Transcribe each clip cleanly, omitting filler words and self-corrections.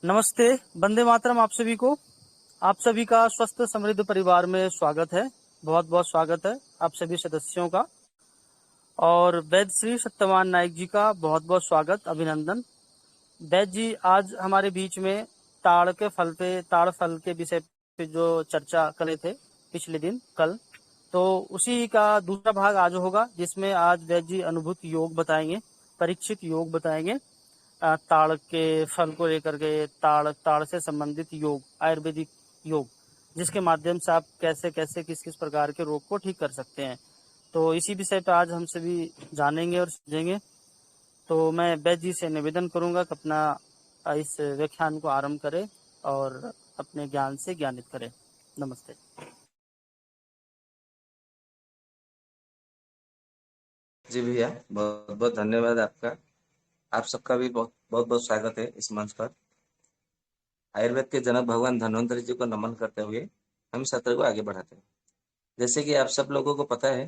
नमस्ते। वंदे मातरम आप सभी को। आप सभी का स्वस्थ समृद्ध परिवार में स्वागत है। बहुत बहुत स्वागत है आप सभी सदस्यों का। और वैद्य श्री सत्यवान नायक जी का बहुत बहुत स्वागत, अभिनंदन। वैद्य जी आज हमारे बीच में ताड़ फल के विषय पे जो चर्चा करे थे पिछले दिन कल, तो उसी का दूसरा भाग आज होगा, जिसमें आज वैद्य जी अनुभूत योग बताएंगे, परीक्षित योग बताएंगे। ताड़ के फल को लेकर के, ताड़ ताड़ से संबंधित योग, आयुर्वेदिक योग, जिसके माध्यम से आप कैसे कैसे किस किस प्रकार के रोग को ठीक कर सकते हैं। तो इसी विषय पर आज हम सभी जानेंगे और समझेंगे। तो मैं वैद्य जी से निवेदन करूंगा कि अपना इस व्याख्यान को आरंभ करें और अपने ज्ञान से ज्ञानित करें। नमस्ते। जी भैया, बहुत बहुत धन्यवाद आपका। आप सबका भी बहुत बहुत बहुत स्वागत है इस मंच पर। आयुर्वेद के जनक भगवान धन्वंतरि जी को नमन करते हुए हम सत्र को आगे बढ़ाते हैं। जैसे कि आप सब लोगों को पता है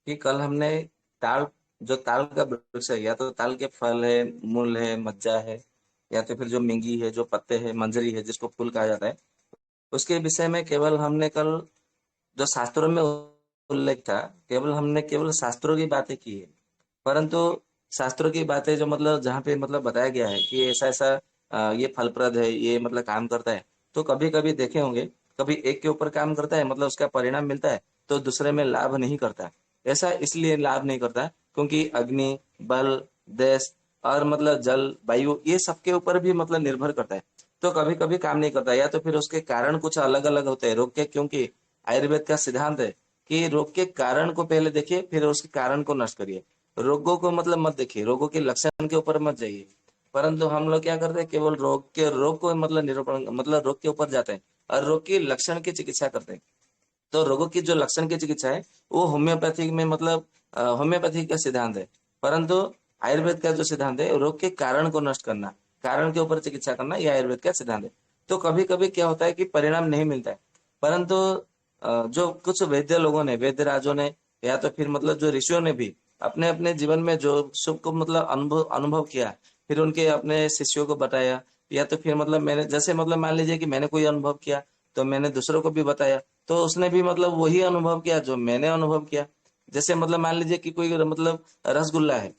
कि कल हमने ताल जो ताल का वृक्ष है, या तो ताल के फल है, मूल है, मज्जा है, या तो फिर जो मिंगी है, जो पत्ते है, मंजरी है जिसको फूल कहा जाता है, उसके विषय में केवल हमने कल जो शास्त्रों में उल्लेख था, केवल शास्त्रों की बातें की है। परंतु शास्त्रों की बातें जो मतलब जहाँ पे मतलब बताया गया है कि ऐसा ऐसा ये फलप्रद है, ये मतलब काम करता है, तो कभी कभी देखे होंगे, कभी एक के ऊपर काम करता है मतलब उसका परिणाम मिलता है, तो दूसरे में लाभ नहीं करता। ऐसा इसलिए लाभ नहीं करता क्योंकि अग्नि, बल, देश और मतलब जल, वायु, ये सबके ऊपर भी मतलब निर्भर करता है। तो कभी कभी काम नहीं करता, या तो फिर उसके कारण कुछ अलग अलग होते हैं रोग के, क्योंकि आयुर्वेद का सिद्धांत है कि रोग के कारण को पहले देखिए, फिर उसके कारण को नष्ट करिए। रोगों को मतलब मत देखिए, रोगों के लक्षण के ऊपर मत जाइए। परंतु हम लोग क्या करते हैं, केवल रोग को मतलब निरूपण, मतलब रोग के ऊपर जाते हैं और रोग के लक्षण की चिकित्सा करते हैं। तो रोगों की जो लक्षण की चिकित्सा है वो होम्योपैथिक में मतलब होम्योपैथिक का सिद्धांत है। परंतु आयुर्वेद का जो सिद्धांत है रोग के कारण को नष्ट करना, कारण के ऊपर चिकित्सा करना, यह आयुर्वेद का सिद्धांत है। तो कभी कभी क्या होता है कि परिणाम नहीं मिलता है, परंतु जो कुछ वैद्य लोगों ने, वैद्य राजों ने, या तो फिर मतलब जो ऋषियों ने भी अपने अपने जीवन में जो सुख को मतलब अनुभव अनुभव किया, फिर उनके अपने शिष्यों को बताया, या तो फिर मतलब मैंने जैसे मतलब मान लीजिए कि मैंने कोई अनुभव किया तो मैंने दूसरों को भी बताया, तो उसने भी मतलब वही अनुभव किया जो मैंने अनुभव किया। जैसे मतलब मान लीजिए कि कोई मतलब रसगुल्ला है,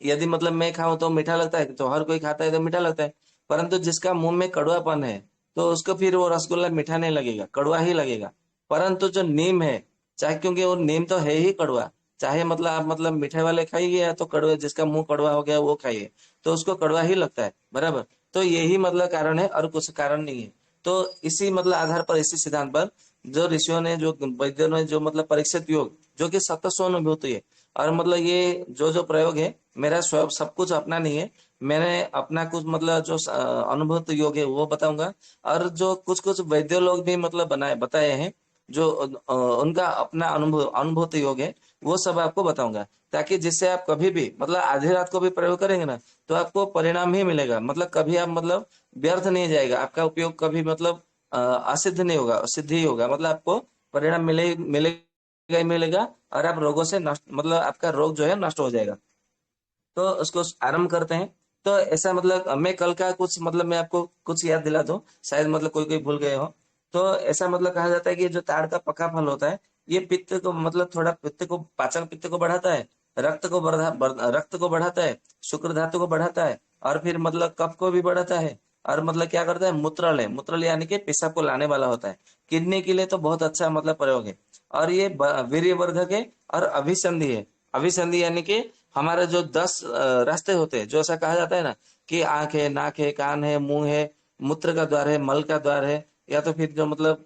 यदि मतलब मैं खाऊं तो मीठा लगता है, तो हर कोई खाता है तो मीठा लगता है। परंतु जिसका मुंह में कड़वापन है, तो उसको फिर वो रसगुल्ला मीठा नहीं लगेगा, कड़वा ही लगेगा। परंतु जो नीम है, चाहे क्योंकि वो नीम तो है ही कड़वा, चाहे मतलब आप मतलब मीठे वाले खाइए या तो कड़वे, जिसका मुंह कड़वा हो गया वो खाइए, तो उसको कड़वा ही लगता है, बराबर। तो यही मतलब कारण है और कुछ कारण नहीं है। तो इसी मतलब आधार पर, इसी सिद्धांत पर जो ऋषियों ने, जो वैद्यों ने जो मतलब परीक्षित योग, जो कि सत्य अनुभूति है, और मतलब ये जो जो प्रयोग है, मेरा स्वयं सब कुछ अपना नहीं है, मैंने अपना कुछ मतलब जो अनुभूत योग है वो बताऊंगा। और जो कुछ कुछ वैद्य लोग भी मतलब बताए हैं, जो उनका अपना अनुभूत योग है, वो सब आपको बताऊंगा। ताकि जिससे आप कभी भी मतलब आधी रात को भी प्रयोग करेंगे ना, तो आपको परिणाम ही मिलेगा, मतलब कभी आप मतलब व्यर्थ नहीं जाएगा, आपका उपयोग कभी मतलब असिद्ध नहीं होगा, सिद्ध ही होगा, मतलब आपको परिणाम मिलेगा ही मिलेगा। और आप रोगों से नष्ट, मतलब आपका रोग जो है नष्ट हो जाएगा। तो उसको आरंभ करते हैं। तो ऐसा मतलब मैं कल का कुछ मतलब मैं आपको कुछ याद दिला दूं, शायद मतलब कोई कोई भूल गए हो। तो ऐसा मतलब कहा जाता है कि जो ताड़ का पका फल होता है, ये पित्त को मतलब थोड़ा पित्त को, पाचन पित्त को बढ़ाता है, रक्त को बढ़ाता है, शुक्र धातु को बढ़ाता है, और फिर मतलब कफ को भी बढ़ाता है। और मतलब क्या करता है, मूत्रल यानी कि पेशाब को लाने वाला होता है। किडनी के लिए तो बहुत अच्छा मतलब प्रयोग है। और ये वीर्यवर्धक है और अभिसंधि है। अभिसंधि यानी कि हमारे जो 10 रास्ते होते हैं, जो ऐसा कहा जाता है ना कि आंख है, नाक है, कान है, मुंह है, मूत्र का द्वार है, मल का द्वार है, या तो फिर जो मतलब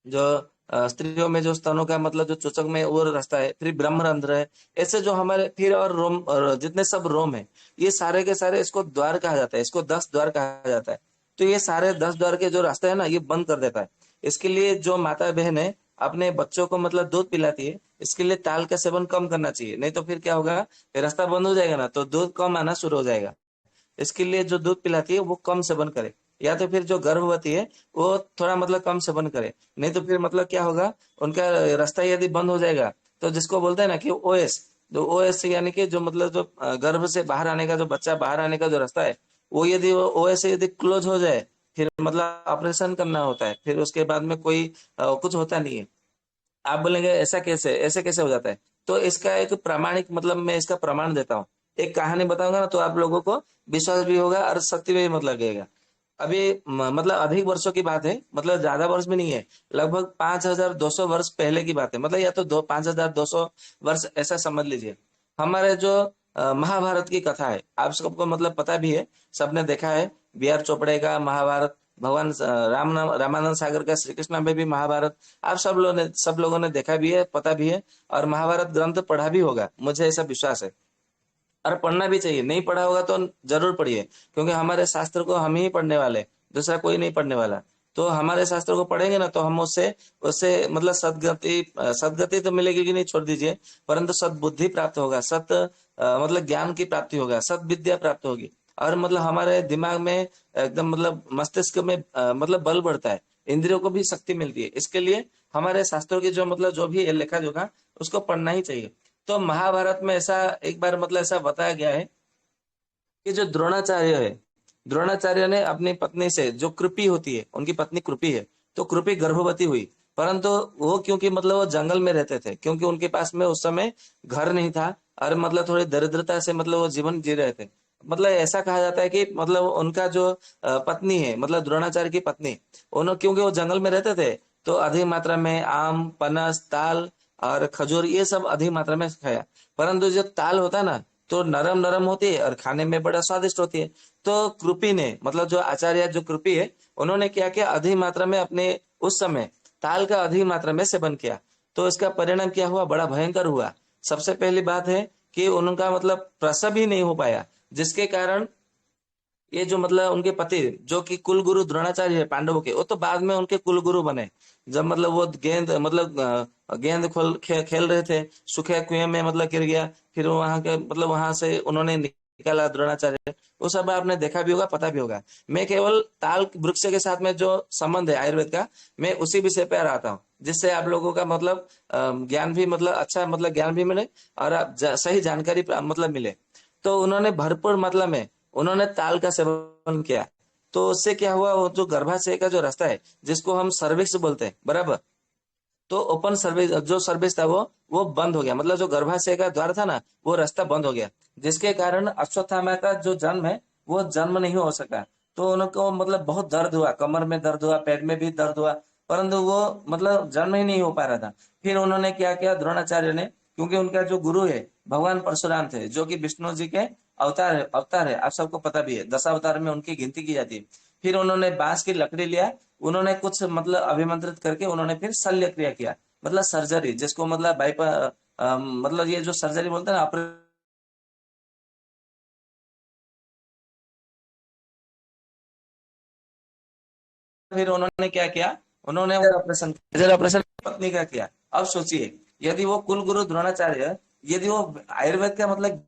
जो स्त्रियों में जो स्तनों का मतलब जो चोचक में वो रास्ता है, फिर ब्रह्मरंध्र है। ऐसे जो हमारे फिर और रोम, और जितने सब रोम है, ये सारे के सारे इसको द्वार कहा जाता है, इसको 10 द्वार कहा जाता है। तो ये सारे 10 द्वार के जो रास्ते है ना, ये बंद कर देता है। इसके लिए जो माता बहन है अपने बच्चों को मतलब दूध पिलाती है, इसके लिए ताल का सेवन कम करना चाहिए, नहीं तो फिर क्या होगा, रास्ता बंद हो जाएगा ना, तो दूध कम आना शुरू हो जाएगा। इसके लिए जो दूध पिलाती है वो कम सेवन करे, या तो फिर जो गर्भवती है वो थोड़ा मतलब कम सेवन करे, नहीं तो फिर मतलब क्या होगा, उनका रास्ता यदि बंद हो जाएगा, तो जिसको बोलते हैं ना कि ओएस, जो ओएस यानी कि जो मतलब जो गर्भ से बाहर आने का, जो बच्चा बाहर आने का जो रास्ता है, वो यदि वो ऐसे यदि क्लोज हो जाए, फिर मतलब ऑपरेशन करना होता है, फिर उसके बाद में कोई कुछ होता नहीं है। आप बोलेंगे ऐसा कैसे, ऐसे कैसे हो जाता है? तो इसका एक प्रामाणिक मतलब मैं इसका प्रमाण देता हूँ। एक कहानी बताऊंगा ना, तो आप लोगों को विश्वास भी होगा और शक्ति भी मतलब लगेगा। अभी मतलब अधिक वर्षों की बात है, मतलब ज्यादा वर्ष भी नहीं है, लगभग 5200 वर्ष पहले की बात है, मतलब या तो 5200 वर्ष ऐसा समझ लीजिए। हमारे जो महाभारत की कथा है, आप सबको मतलब पता भी है, सबने देखा है। बी आर चोपड़े का महाभारत, भगवान रामानंद सागर का श्री कृष्ण में भी महाभारत, आप सब लोगों ने देखा भी है, पता भी है, और महाभारत ग्रंथ पढ़ा भी होगा, मुझे ऐसा विश्वास है। और पढ़ना भी चाहिए, नहीं पढ़ा होगा तो जरूर पढ़िए, क्योंकि हमारे शास्त्र को हम ही पढ़ने वाले, दूसरा कोई नहीं पढ़ने वाला। तो हमारे शास्त्र को पढ़ेंगे ना, तो हम उससे उससे मतलब सदगति तो मिलेगी कि नहीं छोड़ दीजिए, परंतु सद्बुद्धि प्राप्त होगा, मतलब ज्ञान की प्राप्ति होगा, सद विद्या प्राप्त होगी। और मतलब हमारे दिमाग में एकदम मतलब मस्तिष्क में मतलब बल बढ़ता है, इंद्रियों को भी शक्ति मिलती है। इसके लिए हमारे शास्त्रों की जो मतलब जो भी लेखा जोखा, उसको पढ़ना ही चाहिए। तो महाभारत में ऐसा एक बार मतलब ऐसा बताया गया है कि जो द्रोणाचार्य है, द्रोणाचार्य ने अपनी पत्नी से, जो कृपि होती है, उनकी पत्नी कृपि है, तो कृपि गर्भवती हुई। परंतु वो क्योंकि मतलब वो जंगल में रहते थे, क्योंकि उनके पास में उस समय घर नहीं था, और मतलब थोड़ी दरिद्रता से मतलब वो जीवन जी रहे थे। मतलब ऐसा कहा जाता है कि मतलब उनका जो पत्नी है, मतलब द्रोणाचार्य की पत्नी, उन्होंने क्योंकि वो जंगल में रहते थे, तो अधिक मात्रा में आम, पनस, ताल और खजूर ये सब अधिक मात्रा में खाया। परंतु जो ताल होता है ना, तो नरम नरम होती है और खाने में बड़ा स्वादिष्ट होती है। तो कृपि ने मतलब जो आचार्य जो कृपि है, उन्होंने क्या किया, अधिक मात्रा में अपने उस समय ताल का अधिक मात्रा में सेवन किया। तो इसका परिणाम क्या हुआ, बड़ा भयंकर हुआ। सबसे पहली बात है कि उनका मतलब प्रसव ही नहीं हो पाया, जिसके कारण ये जो मतलब उनके पति, जो कि कुल गुरु द्रोणाचार्य है पांडवों के, वो तो बाद में उनके कुल गुरु बने। जब मतलब वो गेंद मतलब गेंद खेल रहे थे, सूखे कुएं में मतलब गिर गया, फिर वो वहां के मतलब वहां से उन्होंने निकाला द्रोणाचार्य, वो सब आपने देखा भी होगा, पता भी होगा। मैं केवल ताल वृक्ष के साथ में जो संबंध है आयुर्वेद का, मैं उसी विषय पे आता हूँ, जिससे आप लोगों का मतलब ज्ञान भी मतलब अच्छा मतलब ज्ञान भी मिले, और आप सही जानकारी मतलब मिले। तो उन्होंने भरपूर मतलब में उन्होंने ताल का सेवन किया। तो उससे क्या हुआ, वो जो गर्भाशय का जो रास्ता है, जिसको हम सर्विक्स बोलते हैं, बराबर, तो ओपन सर्विस जो सर्विस था वो बंद हो गया, मतलब जो गर्भाशय का द्वार था ना, वो रास्ता बंद हो गया, जिसके कारण अश्वत्थामा का जो जन्म है, वो जन्म नहीं हो सका। तो उनको मतलब बहुत दर्द हुआ, कमर में दर्द हुआ, पेट में भी दर्द हुआ, परंतु वो मतलब जन्म ही नहीं हो पा रहा था। फिर उन्होंने क्या किया द्रोणाचार्य ने, क्योंकि उनका जो गुरु है भगवान परशुराम थे, जो कि विष्णु जी के अवतार है, आप सबको पता भी है, 10 अवतार में उनकी गिनती की जाती है। फिर उन्होंने बांस की लकड़ी लिया, उन्होंने कुछ मतलब अभिमंत्रित करके उन्होंने फिर शल्य क्रिया किया, मतलब सर्जरी, जिसको मतलब मतलब ये जो सर्जरी बोलते हैं ना, फिर उन्होंने क्या किया, उन्होंने ऑपरेशन पत्नी का किया। अब सोचिए, यदि वो कुल गुरु द्रोणाचार्य, यदि वो आयुर्वेद का मतलब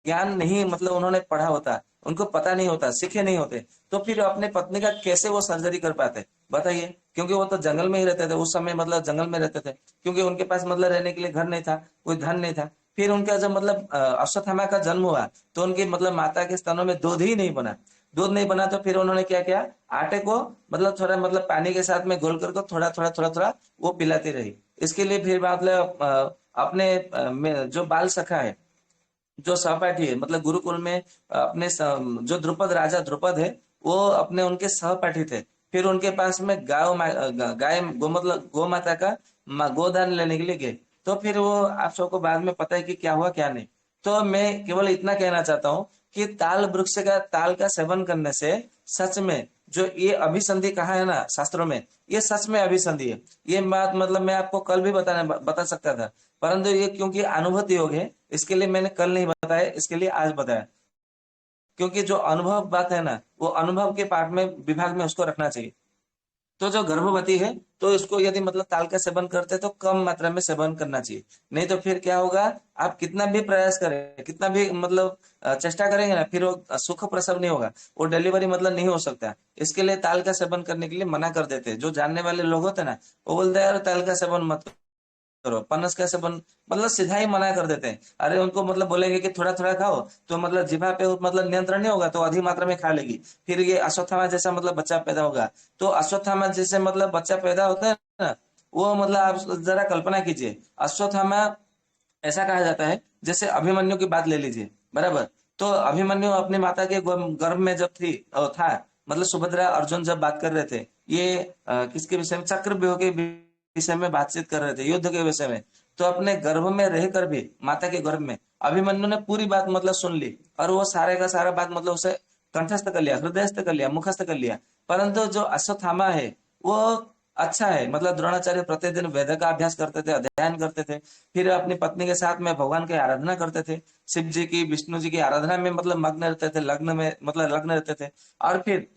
ज्ञान नहीं मतलब उन्होंने पढ़ा होता, उनको पता नहीं होता, सीखे नहीं होते, तो फिर अपने पत्नी का कैसे वो सर्जरी कर पाते, बताइए। क्योंकि वो तो जंगल में ही रहते थे उस समय, मतलब जंगल में रहते थे, क्योंकि उनके पास मतलब रहने के लिए घर नहीं था, कोई धन नहीं था। फिर उनका जब मतलब अश्वत्थामा का जन्म हुआ, तो उनकी मतलब माता के स्तनों में दूध ही नहीं बना। दूध नहीं बना तो फिर उन्होंने क्या किया, आटे को मतलब थोड़ा मतलब पानी के साथ में घोल करके थोड़ा थोड़ा थोड़ा थोड़ा वो पिलाती रही। इसके लिए फिर मतलब जो बाल सखा है, जो सहपाठी है, मतलब गुरुकुल में अपने जो द्रुपद राजा द्रुपद है, वो अपने उनके सहपाठी थे। फिर उनके पास में गाय गो मतलब गौ माता का गोदान लेने के लिए गए। तो फिर वो आप सबको बाद में पता है कि क्या हुआ क्या नहीं। तो मैं केवल इतना कहना चाहता हूँ कि ताल वृक्ष का ताल का सेवन करने से सच में जो ये अभिसंधि कहा है ना शास्त्रों में, ये सच में अभिसंधि है। ये बात मतलब मैं आपको कल भी बता सकता था, परंतु ये क्योंकि अनुभूति योग है, इसके लिए मैंने कल नहीं बताया, इसके लिए आज बताया। क्योंकि जो अनुभव बात है ना, वो अनुभव के पार्ट में विभाग में उसको रखना चाहिए। तो जो गर्भवती है, तो इसको यदि मतलब ताल का सेवन करते हैं तो कम मात्रा में सेवन करना चाहिए। नहीं तो फिर क्या होगा, आप कितना भी प्रयास करें, कितना भी मतलब चेष्टा करेंगे ना, फिर वो सुख प्रसव नहीं होगा, वो डिलीवरी मतलब नहीं हो सकता। इसके लिए ताल का सेवन करने के लिए मना कर देते हैं, जो जानने वाले लोग होते हैं ना, वो बोलते हैं यार ताल का सेवन मत करो, पनस कैसे बन, मतलब सीधा ही मना कर देते हैं। अरे उनको मतलब बोलेंगे कि थोड़ा थोड़ा खाओ, तो मतलब जिभा पे मतलब नियंत्रण नहीं होगा, तो अधिक मात्रा में खा लेगी। फिर ये अश्वत्थामा जैसा मतलब बच्चा पैदा होगा। तो अश्वत्थामा जैसे मतलब बच्चा पैदा होता है ना, वो मतलब आप जरा कल्पना कीजिए, अश्वत्थामा ऐसा कहा जाता है, जैसे अभिमन्यु की बात ले लीजिए, बराबर। तो अभिमन्यु अपनी माता के गर्भ में जब था, मतलब सुभद्रा अर्जुन जब बात कर रहे थे, ये किसके विषय में, चक्रव्यूह के विषय में बातचीत कर रहे थे, युद्ध के विषय में। तो अपने गर्भ में रहकर भी, माता के गर्भ में, अभिमन्यु ने पूरी बात मतलब सुन ली, और वो सारे का सारा बात मतलब उसे कंठस्थ कर लिया, हृदयस्थ कर लिया, मुखस्थ कर लिया। परंतु जो अश्वत्थामा है, वो अच्छा है, मतलब द्रोणाचार्य प्रतिदिन वेद का अभ्यास करते थे, अध्ययन करते थे, फिर अपनी पत्नी के साथ में भगवान की आराधना करते थे, शिव जी की, विष्णु जी की आराधना में मतलब मग्न रहते थे, लग्न में मतलब लग्न रहते थे। और फिर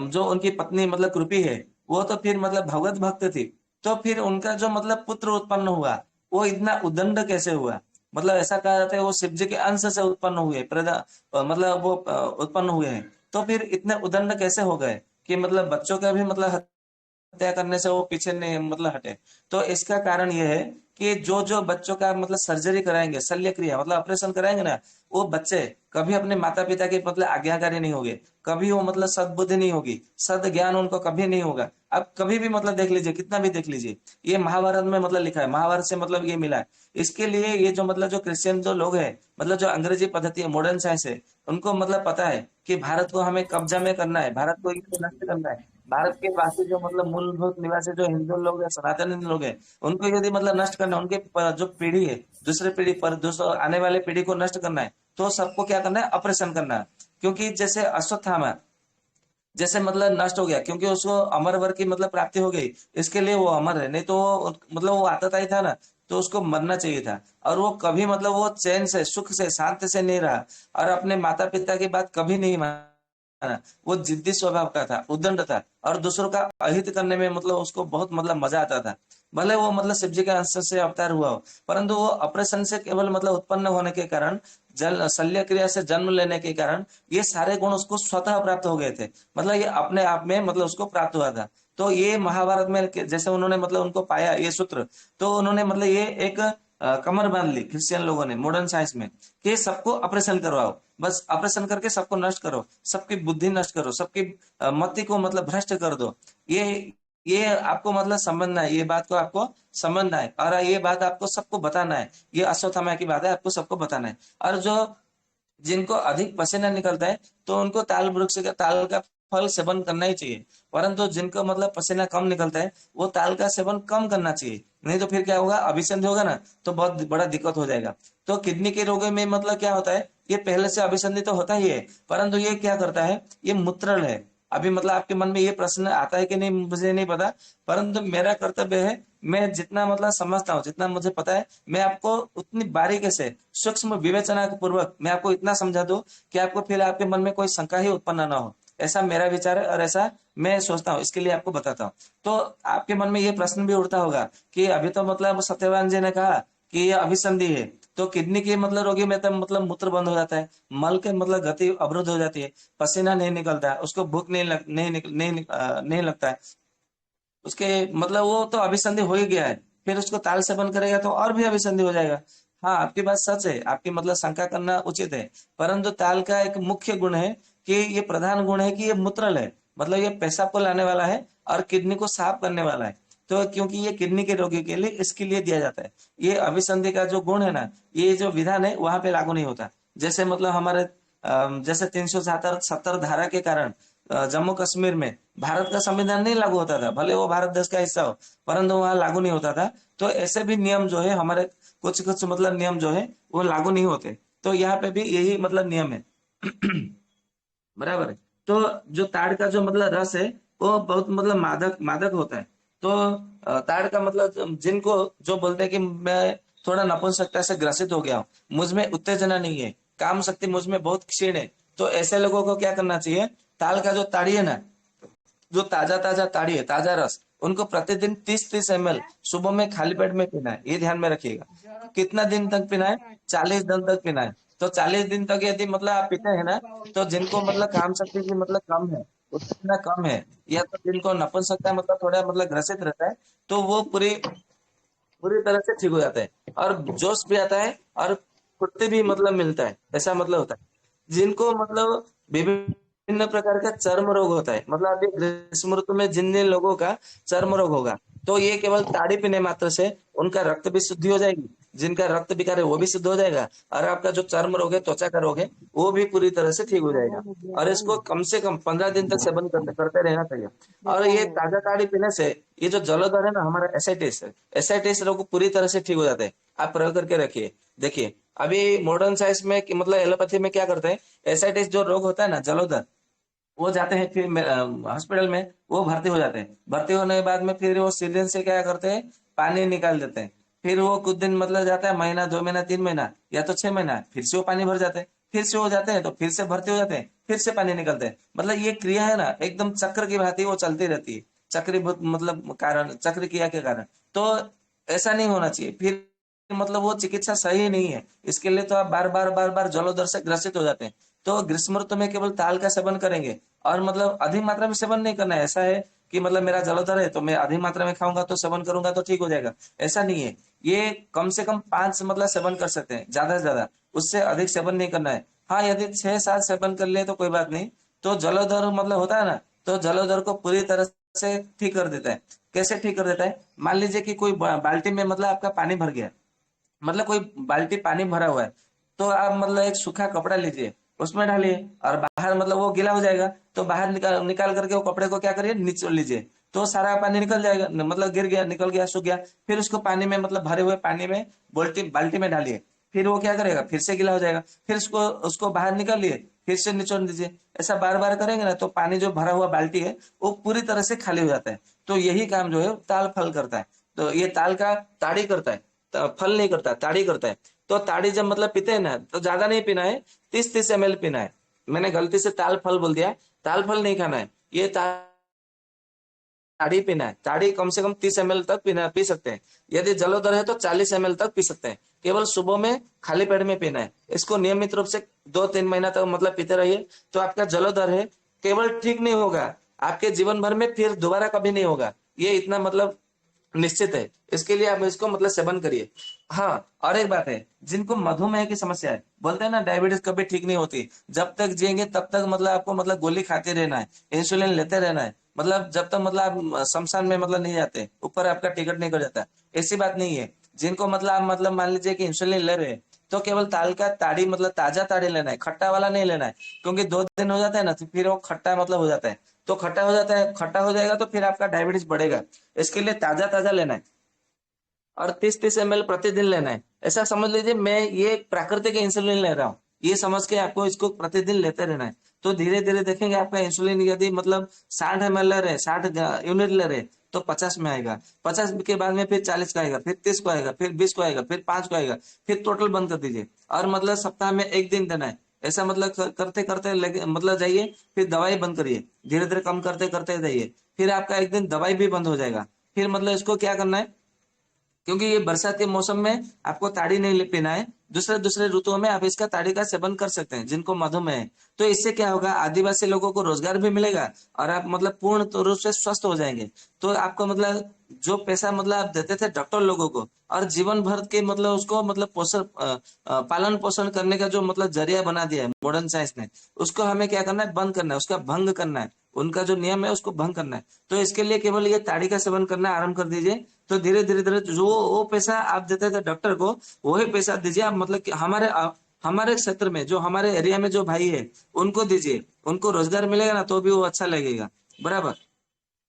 जो उनकी पत्नी मतलब कृपी है, वो तो फिर मतलब भगवत भक्त थी। तो फिर उनका जो मतलब पुत्र उत्पन्न हुआ, वो इतना उदंड कैसे हुआ, मतलब ऐसा कहा जाता है वो शिव जी के अंश से उत्पन्न हुए, मतलब वो उत्पन्न हुए हैं। तो फिर इतने उदंड कैसे हो गए कि मतलब बच्चों का भी मतलब हत्या करने से वो पीछे नहीं मतलब हटे। तो इसका कारण ये है कि जो जो बच्चों का मतलब सर्जरी कराएंगे, शल्य क्रिया मतलब ऑपरेशन कराएंगे ना, वो बच्चे कभी अपने माता पिता के मतलब आज्ञाकारी नहीं होंगे, कभी वो मतलब सद्बुद्धि नहीं होगी, सद ज्ञान उनको कभी नहीं होगा। अब कभी भी मतलब देख लीजिए, कितना भी देख लीजिए, ये महाभारत में मतलब लिखा है, महाभारत से मतलब ये मिला है। इसके लिए ये जो मतलब जो क्रिश्चियन जो लोग हैं, मतलब जो अंग्रेजी पद्धति है, मॉडर्न साइंस है, उनको मतलब पता है कि भारत को हमें कब्जा में करना है, भारत को ये नष्ट करना है। भारत के वासी जो मतलब मूलभूत निवासी जो हिंदू लोग हैं, सनातनी लोग हैं, उनको यदि मतलब नष्ट करना है, उनके जो पीढ़ी है, दूसरे पीढ़ी पर दूसरा आने वाले पीढ़ी को नष्ट करना है, तो सबको क्या करना है, ऑपरेशन करना है। क्योंकि जैसे अश्वत्थामा जैसे मतलब नष्ट हो गया, क्योंकि उसको अमर वर की मतलब प्राप्ति हो गई, इसके लिए वो अमर है, नहीं तो वो मतलब वो आता ही था ना, तो उसको मरना चाहिए था। और वो कभी मतलब वो चैन से, सुख से, शांति से नहीं रहा, और अपने माता पिता की बात कभी नहीं माना। वो जिद्दी स्वभाव का था, उद्दंड था, और दूसरों का अहित करने में मतलब उसको बहुत मतलब मजा आता था। भले वो मतलब शिव जी के अंश से अवतार हुआ हो, परंतु वो ऑपरेशन से केवल मतलब उत्पन्न होने के कारण, जल शल्य क्रिया से जन्म लेने के कारण, ये सारे गुण उसको स्वतः प्राप्त हो गए थे, मतलब ये अपने आप में मतलब उसको प्राप्त हुआ था। तो ये महाभारत में जैसे उन्होंने मतलब उनको पाया ये सूत्र, तो उन्होंने मतलब ये एक कमर बांध ली क्रिश्चियन लोगों ने मॉडर्न साइंस में, कि सबको ऑपरेशन करवाओ, बस ऑपरेशन करके सबको नष्ट करो, सबकी बुद्धि नष्ट करो, सबकी मति को मतलब भ्रष्ट कर दो। ये आपको मतलब समझना है, ये बात को आपको समझना है, और ये बात आपको सबको बताना है। ये अश्वत्थामा की बात है, आपको सबको बताना है। और जो जिनको अधिक पसीना निकलता है, तो उनको ताल वृक्ष का, ताल का फल सेवन करना ही चाहिए। परंतु जिनको मतलब पसीना कम निकलता है, वो ताल का सेवन कम करना चाहिए, नहीं तो फिर क्या होगा, अभिसंधि होगा ना, तो बहुत बड़ा दिक्कत हो जाएगा। तो किडनी के रोगों में मतलब क्या होता है, ये पहले से अभिसंधि तो होता ही है, परंतु ये क्या करता है, ये मूत्रल है। अभी मतलब आपके मन में ये प्रश्न आता है कि नहीं, मुझे नहीं पता, परंतु मेरा कर्तव्य है, मैं जितना मतलब समझता हूँ, जितना मुझे पता है, मैं आपको उतनी बारीकी से, सूक्ष्म विवेचना पूर्वक मैं आपको इतना समझा दूं कि आपको फिर आपके मन में कोई शंका ही उत्पन्न ना हो। ऐसा मेरा विचार है, और ऐसा मैं सोचता हूँ, इसके लिए आपको बताता हूँ। तो आपके मन में ये प्रश्न भी उठता होगा कि अभी तो मतलब सत्यवान जी ने कहा कि ये अभिसंधि है, तो किडनी के मतलब रोगी में तो मतलब मूत्र बंद हो जाता है, मल के मतलब गति अवरुद्ध हो जाती है, पसीना नहीं निकलता है, उसको भूख नहीं लगता है, उसके मतलब वो तो अभिसंधि हो ही गया है, फिर उसको ताल से बंद करेगा तो और भी अभिसंधि हो जाएगा। हाँ, आपकी बात सच है, आपकी मतलब शंका करना उचित है, परंतु ताल का एक मुख्य गुण है कि ये प्रधान गुण है कि ये मूत्रल है, मतलब ये पेशाब को लाने वाला है और किडनी को साफ करने वाला है। तो क्योंकि ये किडनी के रोगी के लिए इसके लिए दिया जाता है, ये अभिसंधि का जो गुण है ना, ये जो विधान है वहां पे लागू नहीं होता। जैसे मतलब हमारे जैसे 377 धारा के कारण जम्मू कश्मीर में भारत का संविधान नहीं लागू होता था, भले वो भारत देश का हिस्सा हो, परंतु वहां लागू नहीं होता था। तो ऐसे भी नियम जो है हमारे, कुछ कुछ मतलब नियम जो है वो लागू नहीं होते। तो यहाँ पे भी यही मतलब नियम है। बराबर है। तो जो ताड़ का जो मतलब रस है, वो बहुत मतलब मादक मादक होता है। तो ताड़ का मतलब जिनको जो बोलते हैं कि मैं थोड़ा नपुंसकता से ग्रसित हो गया हूँ, मुझ में उत्तेजना नहीं है, काम शक्ति मुझ में बहुत क्षीण है, तो ऐसे लोगों को क्या करना चाहिए, ताल का जो ताड़ी है ना, जो ताजा ताजा ताड़ी है, ताजा रस, उनको प्रतिदिन 30-30 ml सुबह में खाली पेट में पीना है, ये ध्यान में रखिएगा। कितना दिन तक पीना है, 40 दिन तक पीना है। तो 40 दिन तक यदि मतलब आप पीते हैं ना, तो जिनको मतलब काम शक्ति की मतलब कम है, उत्तेजना कम है, या तो जिनको नपुंसकता मतलब थोड़ा मतलब ग्रसित रहता है, तो वो पूरी पूरी तरह से ठीक हो जाता है और जोश भी आता है और फुर्ती भी मतलब मिलता है, ऐसा मतलब होता है। जिनको मतलब विभिन्न प्रकार का चर्म रोग होता है, मतलब अभी ग्रीष्म ऋतु में जिन जिन लोगों का चर्म रोग होगा, तो ये केवल ताड़ी पीने मात्र से उनका रक्त भी शुद्धि हो जाएगी। जिनका रक्त विकार है वो भी शुद्ध हो जाएगा, और आपका जो चर्म रोग है, त्वचा का रोग है, वो भी पूरी तरह से ठीक हो जाएगा। और इसको कम से कम 15 दिन तक सेवन करते रहना चाहिए। और ये ताजा ताड़ी पीने से ये जो जलोदर है ना, हमारा एसाइटिस है, एसाइटिस रोग पूरी तरह से ठीक हो जाता है। आप प्रयोग करके रखिए, देखिए। अभी मॉडर्न साइंस में मतलब एलोपैथी में क्या करते हैं, एसाइटिस जो रोग होता है ना, जलोदर, वो जाते हैं फिर हॉस्पिटल में, वो भर्ती हो जाते हैं। भर्ती होने के बाद में फिर वो सिरिंज से क्या करते हैं, पानी निकाल देते हैं। फिर वो कुछ दिन मतलब जाता है, महीना 2 महीना 3 महीना या तो 6 महीना, फिर से वो पानी भर जाते हैं। फिर से हो जाते हैं तो फिर से भर्ती हो जाते हैं, फिर से पानी निकलते हैं। मतलब ये क्रिया है ना, एकदम चक्र की भांति वो चलती रहती है, चक्रीभूत मतलब कारण, चक्र क्रिया के कारण। तो ऐसा नहीं होना चाहिए फिर, मतलब वो चिकित्सा सही नहीं है। इसके लिए तो आप बार बार बार बार जलोदर से ग्रसित हो जाते हैं। तो ग्रीष्म ऋतु में केवल ताल का सेवन करेंगे, और मतलब अधिक मात्रा में सेवन नहीं करना है। ऐसा है कि मतलब मेरा जलोदर है तो मैं अधिक मात्रा में खाऊंगा तो सेवन करूंगा तो ठीक हो जाएगा, ऐसा नहीं है। ये कम से कम 5 मतलब सेवन कर सकते हैं, ज्यादा से ज्यादा, उससे अधिक सेवन नहीं करना है। हाँ, यदि 6-7 सेवन कर लिए तो कोई बात नहीं। तो जलोदर मतलब होता है ना, तो जलोदर को पूरी तरह से ठीक कर देता है। कैसे ठीक कर देता है, मान लीजिए कि कोई बाल्टी में मतलब आपका पानी भर गया, मतलब कोई बाल्टी पानी भरा हुआ है, तो आप मतलब एक सूखा कपड़ा लीजिए, उसमें डालिए, और बाहर मतलब वो गीला हो जाएगा, तो बाहर निकाल निकाल करके वो कपड़े को क्या करिए, निचोड़ लीजिए, तो सारा पानी निकल जाएगा, मतलब गिर गया, निकल गया, सूख गया। फिर उसको पानी में मतलब भरे हुए पानी में बाल्टी बाल्टी में डालिए, फिर वो क्या करेगा, फिर से गीला हो जाएगा। फिर उसको उसको बाहर निकालिए, फिर से निचोड़ दीजिए। ऐसा बार बार करेंगे ना, तो पानी जो भरा हुआ बाल्टी है वो पूरी तरह से खाली हो जाता है। तो यही काम जो है ताल फल करता है। तो ये ताल का ताड़ी करता है, फल नहीं करता, ताड़ी करता है। तो ताड़ी जब मतलब पीते हैं ना, तो ज्यादा नहीं पीना है, 30-30 ml पीना है। मैंने गलती से ताल फल बोल दिया, ताल फल नहीं खाना है, ये ताड़ी पीना है। ताड़ी कम से कम 30 ml तक पी सकते हैं। यदि जलोदर है तो 40 ml तक पी सकते हैं। केवल सुबह में खाली पेट में पीना है। इसको नियमित रूप से 2-3 महीना तक मतलब पीते रहिए, तो आपका जलोदर है केवल ठीक नहीं होगा, आपके जीवन भर में फिर दोबारा कभी नहीं होगा, ये इतना मतलब निश्चित है। इसके लिए आप इसको मतलब सेवन करिए। हाँ, और एक बात है, जिनको मधुमेह की समस्या है, बोलते हैं ना डायबिटीज कभी ठीक नहीं होती, जब तक जिएंगे तब तक मतलब आपको मतलब गोली खाते रहना है, इंसुलिन लेते रहना है, मतलब जब तक मतलब आप शमशान में मतलब नहीं जाते, ऊपर आपका टिकट नहीं कर जाता। ऐसी बात नहीं है। जिनको मतलब आप मतलब मान लीजिए कि इंसुलिन ले रहे हैं, तो केवल ताल का ताड़ी मतलब ताजा ताड़ी लेना है, खट्टा वाला नहीं लेना है। क्योंकि 2 दिन हो जाता है ना, तो फिर वो खट्टा मतलब हो जाता है, तो खट्टा हो जाता है, खट्टा हो जाएगा तो फिर आपका डायबिटीज बढ़ेगा। इसके लिए ताजा ताजा लेना है, और 30-30 ml प्रतिदिन लेना है। ऐसा समझ लीजिए मैं ये प्राकृतिक इंसुलिन ले रहा हूँ, ये समझ के आपको इसको प्रतिदिन लेते रहना है। तो धीरे धीरे देखेंगे आपका इंसुलिन यदि मतलब 60 ml ले रहे, 60 यूनिट ले रहे, तो 50 में आएगा। 50 के बाद में फिर 40 का आएगा, फिर 30 को आएगा, फिर 20 को आएगा, फिर 5 को आएगा, फिर टोटल बंद कर दीजिए। और मतलब सप्ताह में एक दिन देना है। ऐसा मतलब करते करते मतलब जाइए, फिर दवाई बंद करिए, धीरे धीरे कम करते करते जाइए, फिर आपका एक दिन दवाई भी बंद हो जाएगा। फिर मतलब इसको क्या करना है, क्योंकि ये बरसात के मौसम में आपको ताड़ी नहीं पीना है, दूसरे दूसरे ऋतुओं में आप इसका ताड़ी का सेवन कर सकते हैं जिनको मधुमेह है। तो इससे क्या होगा, आदिवासी लोगों को रोजगार भी मिलेगा, और आप मतलब पूर्ण रूप से स्वस्थ हो जाएंगे। तो आपको मतलब जो पैसा मतलब आप देते थे डॉक्टर लोगों को, और जीवन भर के मतलब उसको मतलब पोषण पालन पोषण करने का जो मतलब जरिया बना दिया है मॉडर्न साइंस ने, उसको हमें क्या करना है, बंद करना है, उसका भंग करना है। उनका जो नियम है उसको भंग करना है। तो इसके लिए केवल ये ताड़ी का सेवन करना आरंभ कर दीजिए। तो धीरे धीरे धीरे जो वो पैसा आप देते थे डॉक्टर को, वही पैसा दीजिए आप, मतलब कि हमारे क्षेत्र में जो हमारे एरिया में जो भाई है उनको दीजिए, उनको रोजगार मिलेगा ना, तो भी वो अच्छा लगेगा, बराबर।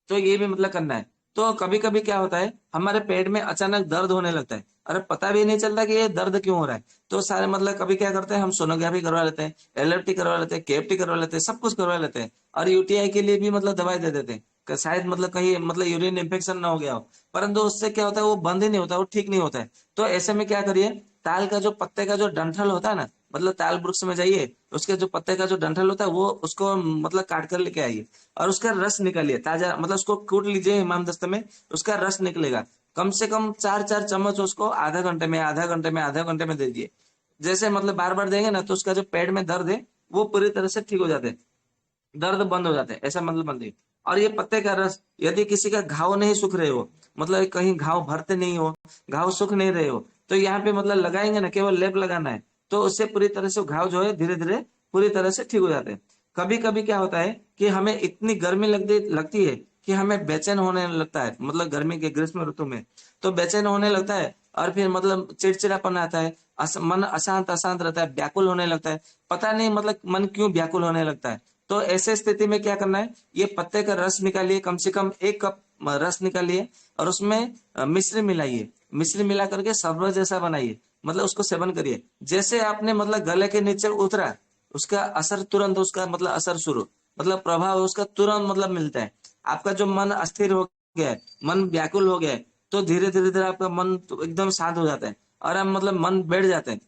तो ये भी मतलब करना है। तो कभी कभी क्या होता है, हमारे पेट में अचानक दर्द होने लगता है, अरे पता भी नहीं चलता कि ये दर्द क्यों हो रहा है। तो सारे मतलब कभी क्या करते हैं, हम सोनोग्राफी करवा लेते हैं, एलएफटी करवा लेते हैं, केएफटी करवा लेते हैं, सब कुछ करवा लेते हैं, और यूटीआई के लिए भी मतलब दवाई दे देते हैं कि शायद मतलब कहीं मतलब यूरिन इन्फेक्शन ना हो गया हो। परंतु उससे क्या होता है, वो बंद ही नहीं होता, वो ठीक नहीं होता है। तो ऐसे में क्या करिए, ताल का जो पत्ते का जो डंठल होता है ना, मतलब ताल वृक्ष में जाइए, उसके जो पत्ते का जो डंठल होता है वो उसको मतलब काट कर लेके आइए, और उसका रस निकालिए ताजा, मतलब उसको कूट लीजिए इमाम दस्ते में, उसका रस निकलेगा। कम से कम 4-4 चम्मच उसको आधा घंटे में आधा घंटे में आधा घंटे में दे दीजिए। जैसे मतलब बार बार देंगे ना, तो उसका जो पेट में दर्द है वो पूरी तरह से ठीक हो जाते हैं, दर्द बंद हो जाते हैं, ऐसा मतलब बंद है। और ये पत्ते का रस, यदि किसी का घाव नहीं सूख रहे हो, मतलब कहीं घाव भरते नहीं हो, घाव सूख नहीं रहे हो, तो यहाँ पे मतलब लगाएंगे ना, केवल लेप लगाना है, तो उससे पूरी तरह से घाव जो है धीरे धीरे पूरी तरह से ठीक हो जाते हैं। कभी कभी क्या होता है कि हमें इतनी गर्मी लगती है कि हमें बेचैन होने लगता है, मतलब गर्मी के ग्रीष्म ऋतु में तो बेचैन होने लगता है, और फिर मतलब चिड़चिड़ापन आता है, मन अशांत अशांत रहता है, व्याकुल होने लगता है, पता नहीं मतलब मन क्यों व्याकुल होने लगता है। तो ऐसे स्थिति में क्या करना है, ये पत्ते का रस निकालिए, कम से कम 1 कप रस निकालिए, और उसमें मिश्री मिलाइए, मिश्री मिला करके शरबत जैसा बनाइए, मतलब उसको सेवन करिए। जैसे आपने मतलब गले के नीचे उतरा, उसका असर तुरंत, उसका मतलब असर शुरू, मतलब प्रभाव उसका तुरंत मतलब मिलता है। आपका जो मन अस्थिर हो गया है, मन व्याकुल हो गया है, तो धीरे धीरे धीरे आपका मन तो एकदम शांत हो जाता है, और हम मतलब मन बैठ जाते हैं,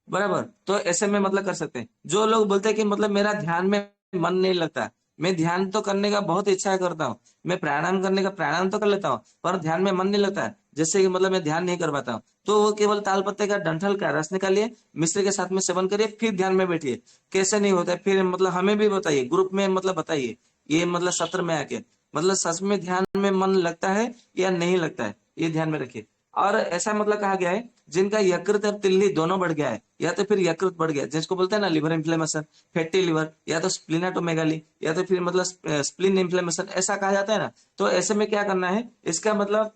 बराबर। तो ऐसे में मतलब कर सकते हैं। जो लोग बोलते हैं कि मतलब मेरा ध्यान में मन नहीं लगता, मैं ध्यान तो करने का बहुत इच्छा करता हूँ, मैं प्राणायाम करने का प्राणायाम तो कर लेता हूँ, पर ध्यान में मन नहीं लगता है, जिससे कि मतलब मैं ध्यान नहीं कर पाता हूँ, तो वो केवल ताल पत्ते का डंठल का रस निकालिए, मिश्री के साथ में सेवन करिए, फिर ध्यान में बैठिए। कैसे नहीं होता है फिर मतलब हमें भी बताइए, ग्रुप में मतलब बताइए, ये मतलब सत्र में आके मतलब सच में ध्यान में मन लगता है या नहीं लगता है, ये ध्यान में रखिए। और ऐसा मतलब कहा गया है, जिनका यकृत और तिल्ली दोनों बढ़ गया है, या तो फिर यकृत बढ़ गया जिसको बोलते हैं ना लिवर इन्फ्लेमेशन, फैटी लिवर, या तो स्प्लिनाटोमेगाली, या तो फिर मतलब स्प्लिन इन्फ्लेमेशन, ऐसा कहा जाता है ना। तो ऐसे में क्या करना है, इसका मतलब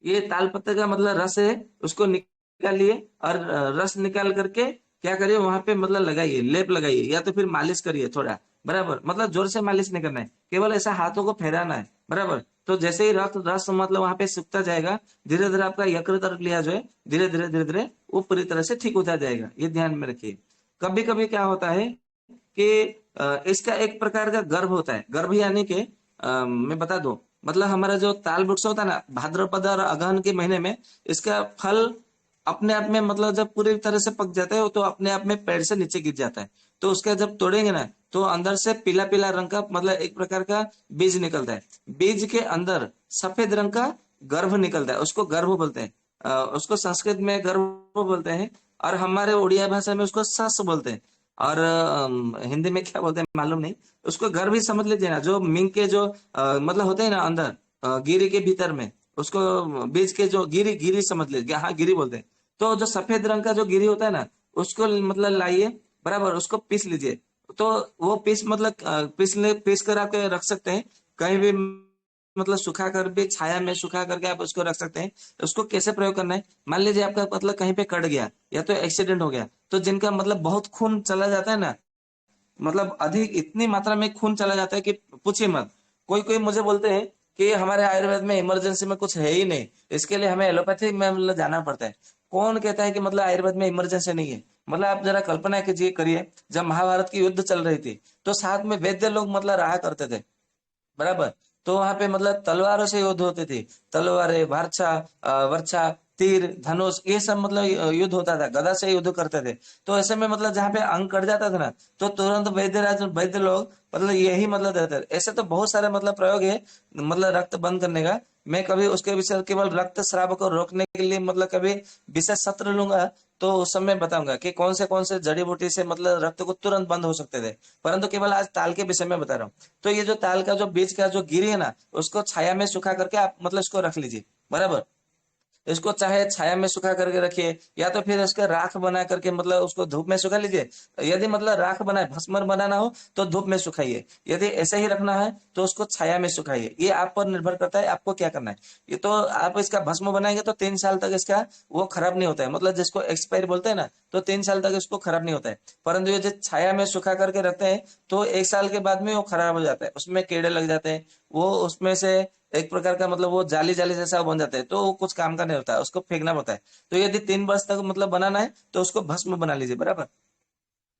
ये ताल पत्ते का मतलब रस है, उसको निकालिए, और रस निकाल करके क्या करिए, वहां पे मतलब लगाइए, लेप लगाइए, या तो फिर मालिश करिए थोड़ा, बराबर। मतलब जोर से मालिश नहीं करना है, केवल ऐसा हाथों को फैलाना है, बराबर। तो जैसे ही रस रस मतलब वहां पे सूखता जाएगा, धीरे धीरे आपका यकृत और लिया जो है धीरे धीरे धीरे धीरे वो पूरी तरह से ठीक होता जाएगा, ये ध्यान में रखिए। कभी कभी क्या होता है कि इसका एक प्रकार का गर्भ होता है, गर्भ यानी कि मैं बता दूं, मतलब हमारा जो ताल वृक्ष होता है ना, भाद्रपद और अगहन के महीने में इसका फल अपने आप में मतलब जब पूरी तरह से पक जाता है तो अपने आप में पेड़ से नीचे गिर जाता है। तो उसका जब तोड़ेंगे ना, तो अंदर से पीला पीला रंग का मतलब एक प्रकार का बीज निकलता है, बीज के अंदर सफेद रंग का गर्भ निकलता है, उसको गर्भ बोलते हैं। उसको संस्कृत में गर्भ बोलते हैं, और हमारे उड़िया भाषा में उसको सस बोलते हैं, और हिंदी में क्या बोलते हैं मालूम नहीं। उसको घर भी समझ लीजिए ना, जो मिंग के जो मतलब होते हैं ना अंदर, गिरी के भीतर में, उसको बीज के जो गिरी गिरी समझ लीजिए, हाँ गिरी बोलते हैं। तो जो सफेद रंग का जो गिरी होता है ना, उसको मतलब लाइए, बराबर, उसको पीस लीजिए। तो वो पीस मतलब पीस कर आप रख सकते हैं कहीं भी, मतलब सुखा कर भी, छाया में सुखा करके आप उसको रख सकते हैं। उसको कैसे प्रयोग करना है, मान लीजिए आपका मतलब कहीं पे कट गया या तो एक्सीडेंट हो गया, तो जिनका मतलब बहुत खून चला जाता है ना, मतलब अधिक इतनी मात्रा में खून चला जाता है कि पूछिए मत। कोई कोई मुझे बोलते हैं कि हमारे आयुर्वेद में इमरजेंसी में कुछ है ही नहीं, इसके लिए हमें एलोपैथी में मतलब जाना पड़ता है। कौन कहता है कि मतलब आयुर्वेद में इमरजेंसी नहीं है। मतलब आप जरा कल्पना कीजिए, करिए, जब महाभारत की युद्ध चल रही थी, तो साथ में वैद्य लोग मतलब रहा करते थे, बराबर। तो वहां पे मतलब तलवारों से युद्ध होते थे, तलवारें, वर्षा, वर्षा, तीर, धनुष, ये सब मतलब युद्ध होता था, गदा से युद्ध करते थे। तो ऐसे में मतलब जहाँ पे अंग कट जाता था ना, तो तुरंत वैद्य लोग मतलब यही मतलब देते थे। ऐसे तो बहुत सारे मतलब प्रयोग है मतलब रक्त बंद करने का। मैं कभी उसके विषय केवल रक्त स्राव को रोकने के लिए मतलब कभी विशेष सत्र लूंगा, तो उस समय बताऊंगा कि कौन से जड़ी बूटी से मतलब रक्त को तुरंत बंद हो सकते थे। परंतु केवल आज ताल के विषय में बता रहा हूँ। तो ये जो ताल का जो बीज का जो गिरी है ना, उसको छाया में सुखा करके आप मतलब इसको रख लीजिए, बराबर। इसको चाहे छाया में सुखा करके रखिए, या तो फिर इसका राख बना करके मतलब उसको धूप में सुखा लीजिए। यदि मतलब राख बनाए, भस्म बनाना हो तो धूप में सुखाइए, यदि ऐसे ही रखना है तो उसको छाया में सुखाइए। ये आप पर निर्भर करता है आपको क्या करना है। ये तो आप इसका भस्म बनाएंगे तो 3 साल तक इसका वो खराब नहीं होता है, मतलब जिसको एक्सपायर बोलते हैं ना, तो 3 साल तक इसको खराब नहीं होता है। परंतु ये जो छाया में सुखा करके रखते हैं, तो 1 साल के बाद में वो खराब हो जाता है, उसमें कीड़े लग जाते हैं, वो उसमें से एक प्रकार का मतलब वो जाली जाली जैसा बन जाता है, तो वो कुछ काम का नहीं होता है, उसको फेंकना पड़ता है। तो यदि 3 वर्ष तक मतलब बनाना है तो उसको भस्म बना लीजिए, बराबर।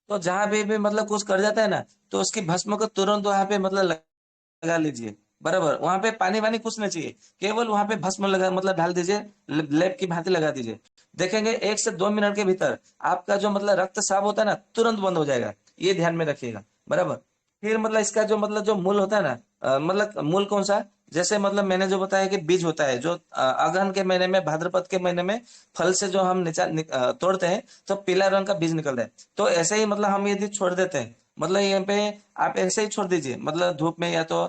तो जहां भी मतलब कुछ कर जाता है ना, तो उसकी भस्म को तुरंत वहां पे मतलब लगा लीजिए, बराबर। वहां पे पानी वानी कुछ नहीं चाहिए, केवल वहां पे भस्म लगा मतलब डाल दीजिए, लेप की भांति लगा दीजिए। देखेंगे 1 से 2 मिनट के भीतर आपका जो मतलब रक्त साफ होता है ना, तुरंत बंद हो जाएगा, ये ध्यान में रखिएगा, बराबर। फिर मतलब इसका जो मतलब जो मूल होता है ना, मतलब मूल कौन सा, जैसे मतलब मैंने जो बताया कि बीज होता है जो अगहन के महीने में, भाद्रपद के महीने में फल से जो हम तोड़ते हैं, तो पीला रंग का बीज निकलता है। तो ऐसे ही मतलब हम यदि छोड़ देते हैं मतलब यहाँ पे आप ऐसे ही छोड़ दीजिए, मतलब धूप में या तो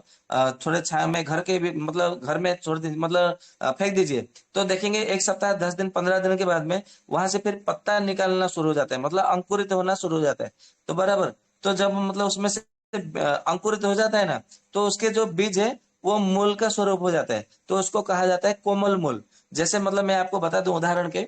थोड़े छाया में, घर के भी मतलब घर में छोड़ दीजिए, मतलब फेंक दीजिए। तो देखेंगे 1 सप्ताह, 10 दिन, 15 दिन के बाद में वहां से फिर पत्ता निकालना शुरू हो जाता है, मतलब अंकुरित होना शुरू हो जाता है। तो बराबर, तो जब मतलब उसमें से अंकुरित हो जाता है ना, तो उसके जो बीज है वो मूल का स्वरूप हो जाता है, तो उसको कहा जाता है कोमल मूल। जैसे मतलब मैं आपको बता दूं उदाहरण के,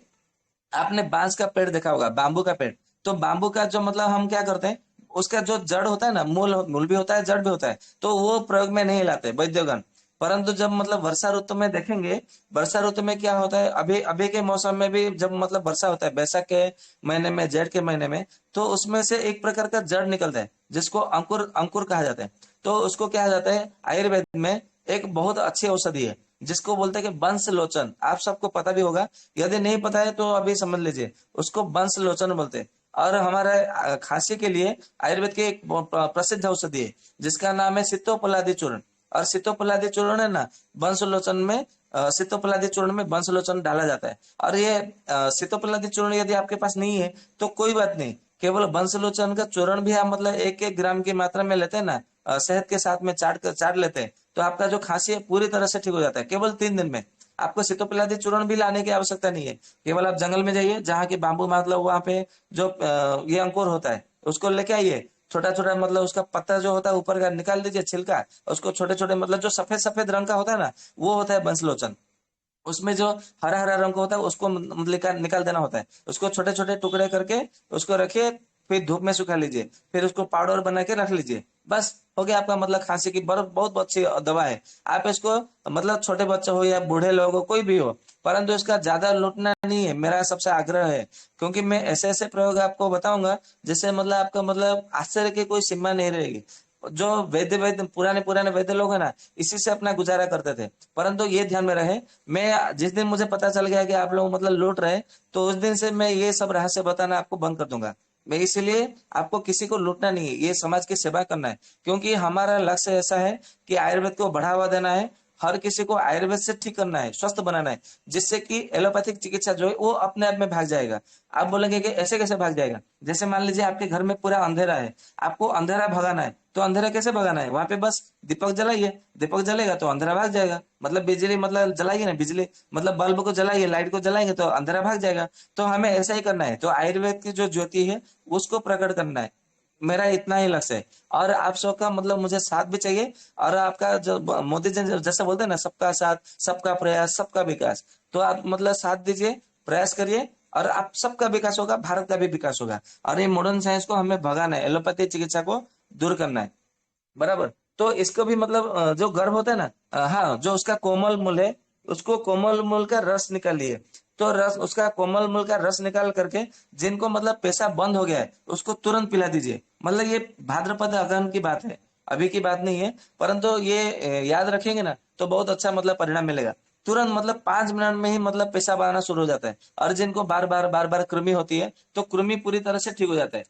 आपने बांस का पेड़ देखा होगा, बाम्बू का पेड़। तो बाम्बू का जो मतलब हम क्या करते हैं, उसका जो जड़ होता है ना, मूल मूल भी होता है, जड़ भी होता है, तो वो प्रयोग में नहीं लाते वैद्यगण। परंतु जब मतलब वर्षा ऋतु में देखेंगे, वर्षा ऋतु में क्या होता है, अभी अभी के मौसम में भी जब मतलब वर्षा होता है, बैसाख के महीने में, जेठ के महीने में, तो उसमें से एक प्रकार का जड़ निकलता है जिसको अंकुर अंकुर कहा जाता है। तो उसको क्या जाता है आयुर्वेद में, एक बहुत अच्छी औषधि है जिसको बोलते हैं कि बंश लोचन। आप सबको पता भी होगा, यदि नहीं पता है तो अभी समझ लीजिए, उसको बंश लोचन बोलते हैं। और हमारे खांसी के लिए आयुर्वेद की एक प्रसिद्ध औषधि है जिसका नाम है सितोपलादी चूर्ण। और सितोपलादी चूर्ण है ना, बंशलोचन में सितोपलादी चूर्ण में बंशलोचन डाला जाता है। और ये सितोपलादी चूर्ण यदि आपके पास नहीं है तो कोई बात नहीं, केवल बंशलोचन का चूर्ण भी आप मतलब 1-1 ग्राम की मात्रा में लेते हैं ना, शहद के साथ में चाट लेते हैं, तो आपका जो खांसी है पूरी तरह से ठीक हो जाता है केवल 3 दिन में। आपको सितोपलादी चूर्ण भी लाने की आवश्यकता नहीं है, केवल आप जंगल में जाइए जहाँ की बाम्बू, मतलब वहां पे जो ये अंकुर होता है उसको लेके आइए। छोटा छोटा मतलब उसका पत्ता जो होता है ऊपर का निकाल दीजिए, छिलका, उसको छोटे छोटे मतलब जो सफेद सफेद रंग का होता है ना, वो होता है बंसलोचन। उसमें जो हरा हरा रंग का होता है उसको मतलब निकाल निकाल देना होता है, उसको छोटे छोटे टुकड़े करके उसको रखिए, फिर धूप में सुखा लीजिए, फिर उसको पाउडर बना के रख लीजिए, बस हो गया आपका मतलब खांसी की बर्फ बहुत अच्छी दवा है। आप इसको मतलब छोटे बच्चे हो या बूढ़े लोग हो, कोई भी हो, परंतु इसका ज्यादा लूटना नहीं है, मेरा सबसे आग्रह है। क्योंकि मैं ऐसे ऐसे प्रयोग आपको बताऊंगा जिससे मतलब आपका मतलब आश्चर्य की कोई सीमा नहीं रहेगी। जो वैद्य वैद्य पुराने पुराने वैद्य लोग हैं ना, इसी से अपना गुजारा करते थे। परंतु ये ध्यान में रहे, मैं जिस दिन मुझे पता चल गया कि आप लोग मतलब लूट रहे हैं, तो उस दिन से मैं ये सब रहस्य बताना आपको बंद कर दूंगा। मैं इसलिए आपको किसी को लूटना नहीं है, ये समाज की सेवा करना है। क्योंकि हमारा लक्ष्य ऐसा है कि आयुर्वेद को बढ़ावा देना है, हर किसी को आयुर्वेद से ठीक करना है, स्वस्थ बनाना है, जिससे कि एलोपैथिक चिकित्सा जो है वो अपने आप में भाग जाएगा। आप बोलेंगे कि ऐसे कैसे भाग जाएगा, जैसे मान लीजिए आपके घर में पूरा अंधेरा है, आपको अंधेरा भगाना है, तो अंधेरा कैसे भगाना है, वहां पे बस दीपक जलाइए, दीपक जलेगा तो अंधेरा भाग जाएगा। मतलब बिजली मतलब जलाइए ना, बिजली मतलब बल्ब को जलाइए, लाइट को जलाएंगे तो अंधेरा भाग जाएगा। तो हमें ऐसा ही करना है, तो आयुर्वेद की जो ज्योति है उसको प्रकट करना है, मेरा इतना ही लक्ष्य है। और आप सबका मतलब मुझे साथ भी चाहिए। और आपका जो मोदी जी जैसे बोलते हैं ना, सबका साथ, सबका प्रयास, सबका विकास, तो आप मतलब साथ दीजिए, प्रयास करिए, और आप सबका विकास होगा, भारत का भी विकास होगा। और ये मॉडर्न साइंस को हमें भगाना है, एलोपैथी चिकित्सा को दूर करना है, बराबर। तो इसको भी मतलब जो गर्भ होता है ना, हाँ, जो उसका कोमल मूल है, उसको कोमल मूल का रस निकालिए। तो रस, उसका कोमल मूल का रस निकाल करके जिनको मतलब पेशाब बंद हो गया है उसको तुरंत पिला दीजिए। मतलब ये भाद्रपद अगहन की बात है, अभी की बात नहीं है। परंतु ये याद रखेंगे ना तो बहुत अच्छा मतलब परिणाम मिलेगा। तुरंत मतलब 5 मिनट में ही मतलब पेशाब आना शुरू हो जाता है। और जिनको बार बार कृमि होती है तो कृमि पूरी तरह से ठीक हो जाता है,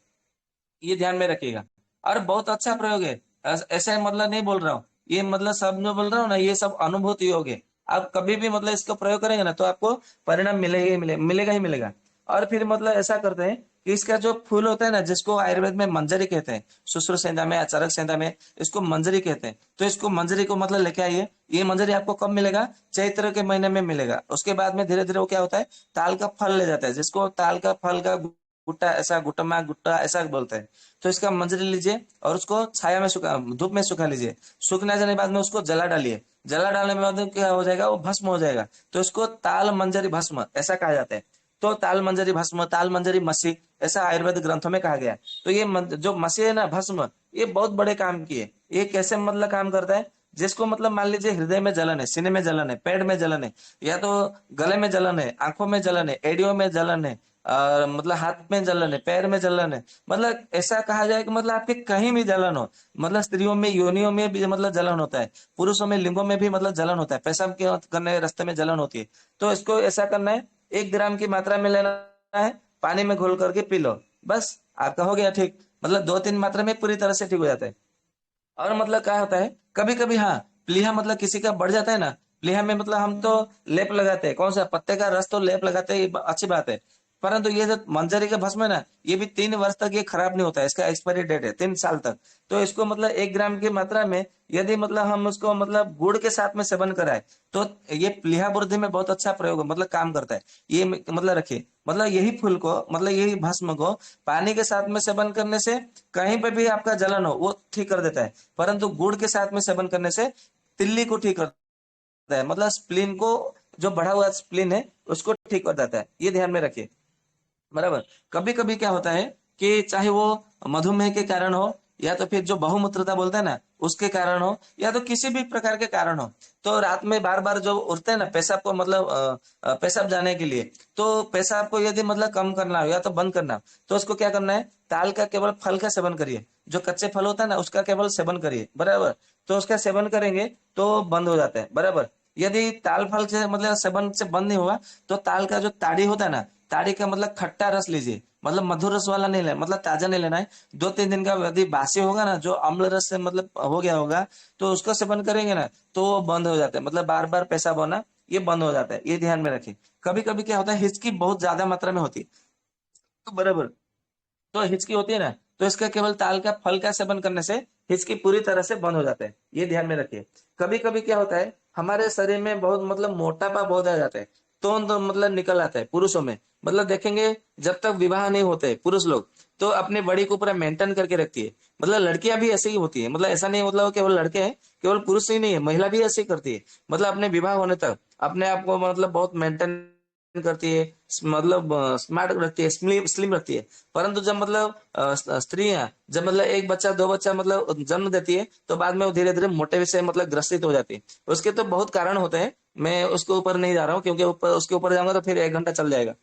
ये ध्यान में रखिएगा। और बहुत अच्छा प्रयोग है, ऐसे मतलब नहीं बोल रहा हूँ, ये मतलब सब जो बोल रहा हूँ ना, ये सब अनुभूति योग है। आप कभी भी मतलब इसका प्रयोग करेंगे ना तो आपको परिणाम मिलेगा ही मिलेगा ही मिलेगा। और फिर मतलब ऐसा करते हैं कि इसका जो फूल होता है ना, जिसको आयुर्वेद में मंजरी कहते हैं, सुश्रुत संहिता में, अचारक संहिता में इसको मंजरी कहते हैं, तो इसको मंजरी को मतलब लेके आइए। ये मंजरी आपको कब मिलेगा, चैत्र के महीने में मिलेगा। उसके बाद में धीरे धीरे वो क्या होता है, ताल का फल ले जाता है, जिसको ताल का फल का गुट्टा, ऐसा गुटमा गुट्टा ऐसा बोलते हैं। तो इसका मंजरी लीजिए और उसको छाया में सुखा, धूप में सुखा लीजिए। सूखने जाने के बाद में उसको जला डालिए, जला डालने के बाद में क्या हो जाएगा, वो भस्म हो जाएगा। तो इसको ताल मंजरी भस्म ऐसा कहा जाता है। तो ताल मंजरी भस्म, ताल मंजरी मसी, ऐसा आयुर्वेद ग्रंथों में कहा गया है। तो ये जो मसी है ना, भस्म, ये बहुत बड़े काम की है। ये कैसे मतलब काम करता है, जिसको मतलब मान लीजिए हृदय में जलन है, सीने में जलन है, पेट में जलन है, या तो गले में जलन है, आंखों में जलन है, एडियो में जलन है, मतलब हाथ में जलन है, पैर में जलन है, मतलब ऐसा कहा जाए कि मतलब आपके कहीं भी जलन हो, मतलब स्त्रियों में योनियों में भी मतलब जलन होता है, पुरुषों में लिंगों में भी मतलब जलन होता है, पेशाब के करने रास्ते में जलन होती है। तो इसको ऐसा करना है, 1 ग्राम की मात्रा में लेना है, पानी में घोल करके पी लो, बस आपका हो गया ठीक। मतलब 2-3 मात्रा में पूरी तरह से ठीक हो जाता है। और मतलब क्या होता है, कभी कभी हाँ, प्लीहा मतलब किसी का बढ़ जाता है ना, प्लीहा में मतलब हम तो लेप लगाते हैं, कौन सा, पत्ते का रस तो लेप लगाते हैं, ये अच्छी बात है। परंतु ये जो मंजरी का भस्म है ना, ये भी 3 वर्ष तक ये खराब नहीं होता है, इसका एक्सपायरी डेट है 3 साल तक। तो इसको मतलब 1 ग्राम की मात्रा में यदि मतलब हम उसको मतलब गुड़ के साथ में सेवन कराए तो ये प्लीहा बुद्धि में बहुत अच्छा प्रयोग है, मतलब काम करता है। ये मतलब रखिए, मतलब यही फूल को मतलब यही भस्म को पानी के साथ में सेवन करने से कहीं पे भी आपका जलन हो वो ठीक कर देता है, परंतु गुड़ के साथ में सेवन करने से तिल्ली को ठीक करता है, मतलब स्प्लीन को, जो बढ़ा हुआ स्प्लीन है उसको ठीक कर देता है, ये ध्यान में रखिए। बराबर। कभी कभी क्या होता है कि चाहे वो मधुमेह के कारण हो, या तो फिर जो बहुमूत्रता बोलते हैं ना उसके कारण हो, या तो किसी भी प्रकार के कारण हो, तो रात में बार बार जो उठते हैं ना पेशाब को मतलब पेशाब जाने के लिए, तो पेशाब को यदि मतलब कम करना हो या तो बंद करना हो, तो उसको क्या करना है, ताल का केवल फल का सेवन करिए, जो कच्चे फल होता है ना उसका केवल सेवन करिए। बराबर। तो उसका सेवन करेंगे तो बंद हो जाता है। बराबर। यदि ताल फल से मतलब सेवन से बंद नहीं हुआ, तो ताल का जो ताड़ी होता है ना, ताड़ी का मतलब खट्टा रस लीजिए, मतलब मधुर रस वाला नहीं लेना, मतलब ताजा नहीं लेना है। 2-3 दिन का यदि बासी होगा ना, जो अम्ल रस से मतलब हो गया होगा, तो उसको सेवन करेंगे ना तो वो बंद हो जाता है, मतलब बार बार पेशाब होना ये बंद हो जाता है, ये ध्यान में रखिए। कभी कभी क्या होता है, हिचकी बहुत ज्यादा मात्रा में होती है, तो बराबर, तो हिचकी होती है ना, तो इसका केवल ताल का फल का सेवन करने से हिचकी पूरी तरह से बंद हो जाता है, ये ध्यान में रखिए। कभी कभी क्या होता है, हमारे शरीर में बहुत मतलब मोटापा बहुत आ जाता है, तो मतलब निकल आता है पुरुषों में, मतलब देखेंगे जब तक विवाह नहीं होते पुरुष लोग तो अपने बॉडी को पूरा मेंटेन करके रखती है, मतलब लड़कियां भी ऐसे ही होती है, मतलब ऐसा नहीं मतलब केवल लड़के हैं, केवल पुरुष ही नहीं है, महिला भी ऐसे ही करती है, मतलब अपने विवाह होने तक अपने आप को मतलब बहुत मेंटेन करती है, मतलब स्मार्ट रखती है, स्लिम स्लिम रखती है। परंतु जब मतलब स्त्रियां जब मतलब एक बच्चा दो बच्चा मतलब जन्म देती है, तो बाद में वो धीरे धीरे मोटे से मतलब ग्रसित हो जाती है। उसके तो बहुत कारण होते हैं, मैं उसके ऊपर नहीं जा रहा हूँ, क्योंकि ऊपर उसके ऊपर जाऊंगा तो फिर 1 घंटा चल जाएगा।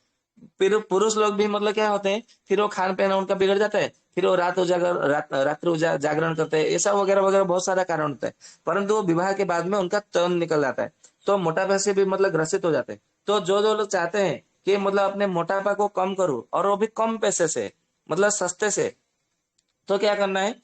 फिर पुरुष लोग भी मतलब क्या होते हैं, फिर वो खान पीना उनका बिगड़ जाता है, फिर वो रात्रि जागरण करते हैं, ऐसा वगैरह वगैरह बहुत सारा कारण होता है। परंतु वो विवाह के बाद में उनका तन निकल जाता है, तो मोटापे से भी मतलब ग्रसित हो जाते हैं। तो जो जो लोग चाहते हैं कि मतलब अपने मोटापा को कम करूं और वो भी कम पैसे से, मतलब सस्ते से, तो क्या करना है,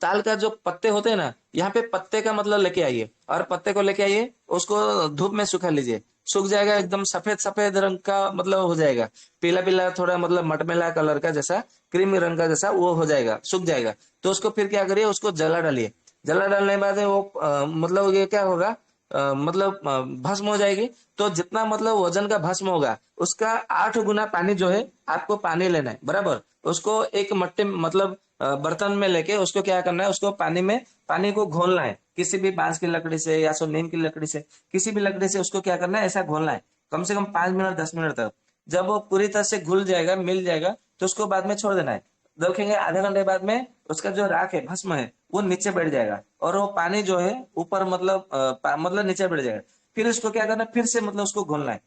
ताल का जो पत्ते होते हैं ना, यहाँ पे पत्ते का मतलब लेके आइए, और पत्ते को लेके आइए, उसको धूप में सुखा लीजिए, सूख जाएगा एकदम सफेद सफेद रंग का मतलब हो जाएगा, पीला पीला थोड़ा मतलब मटमैला कलर का जैसा, क्रीमी रंग का जैसा वो हो जाएगा, सूख जाएगा। तो उसको फिर क्या करिए, उसको जला डालिए। जला डालने के बाद में वो मतलब ये क्या होगा, मतलब भस्म हो जाएगी। तो जितना मतलब वजन का भस्म होगा उसका 8 गुना पानी जो है आपको पानी लेना है। बराबर। उसको एक मट्टे मतलब बर्तन में लेके उसको क्या करना है, उसको पानी में पानी को घोलना है, किसी भी बांस की लकड़ी से या सो नीम की लकड़ी से, किसी भी लकड़ी से उसको क्या करना है, ऐसा घोलना है कम से कम 5 मिनट 10 मिनट तक। जब वो पूरी तरह से घुल जाएगा मिल जाएगा, तो उसको बाद में छोड़ देना है। देखेंगे आधे घंटे बाद में उसका जो राख है भस्म है वो नीचे बैठ जाएगा, और वो पानी जो है ऊपर मतलब मतलब नीचे बैठ जाएगा। फिर उसको क्या करना है, फिर से मतलब उसको घोलना है।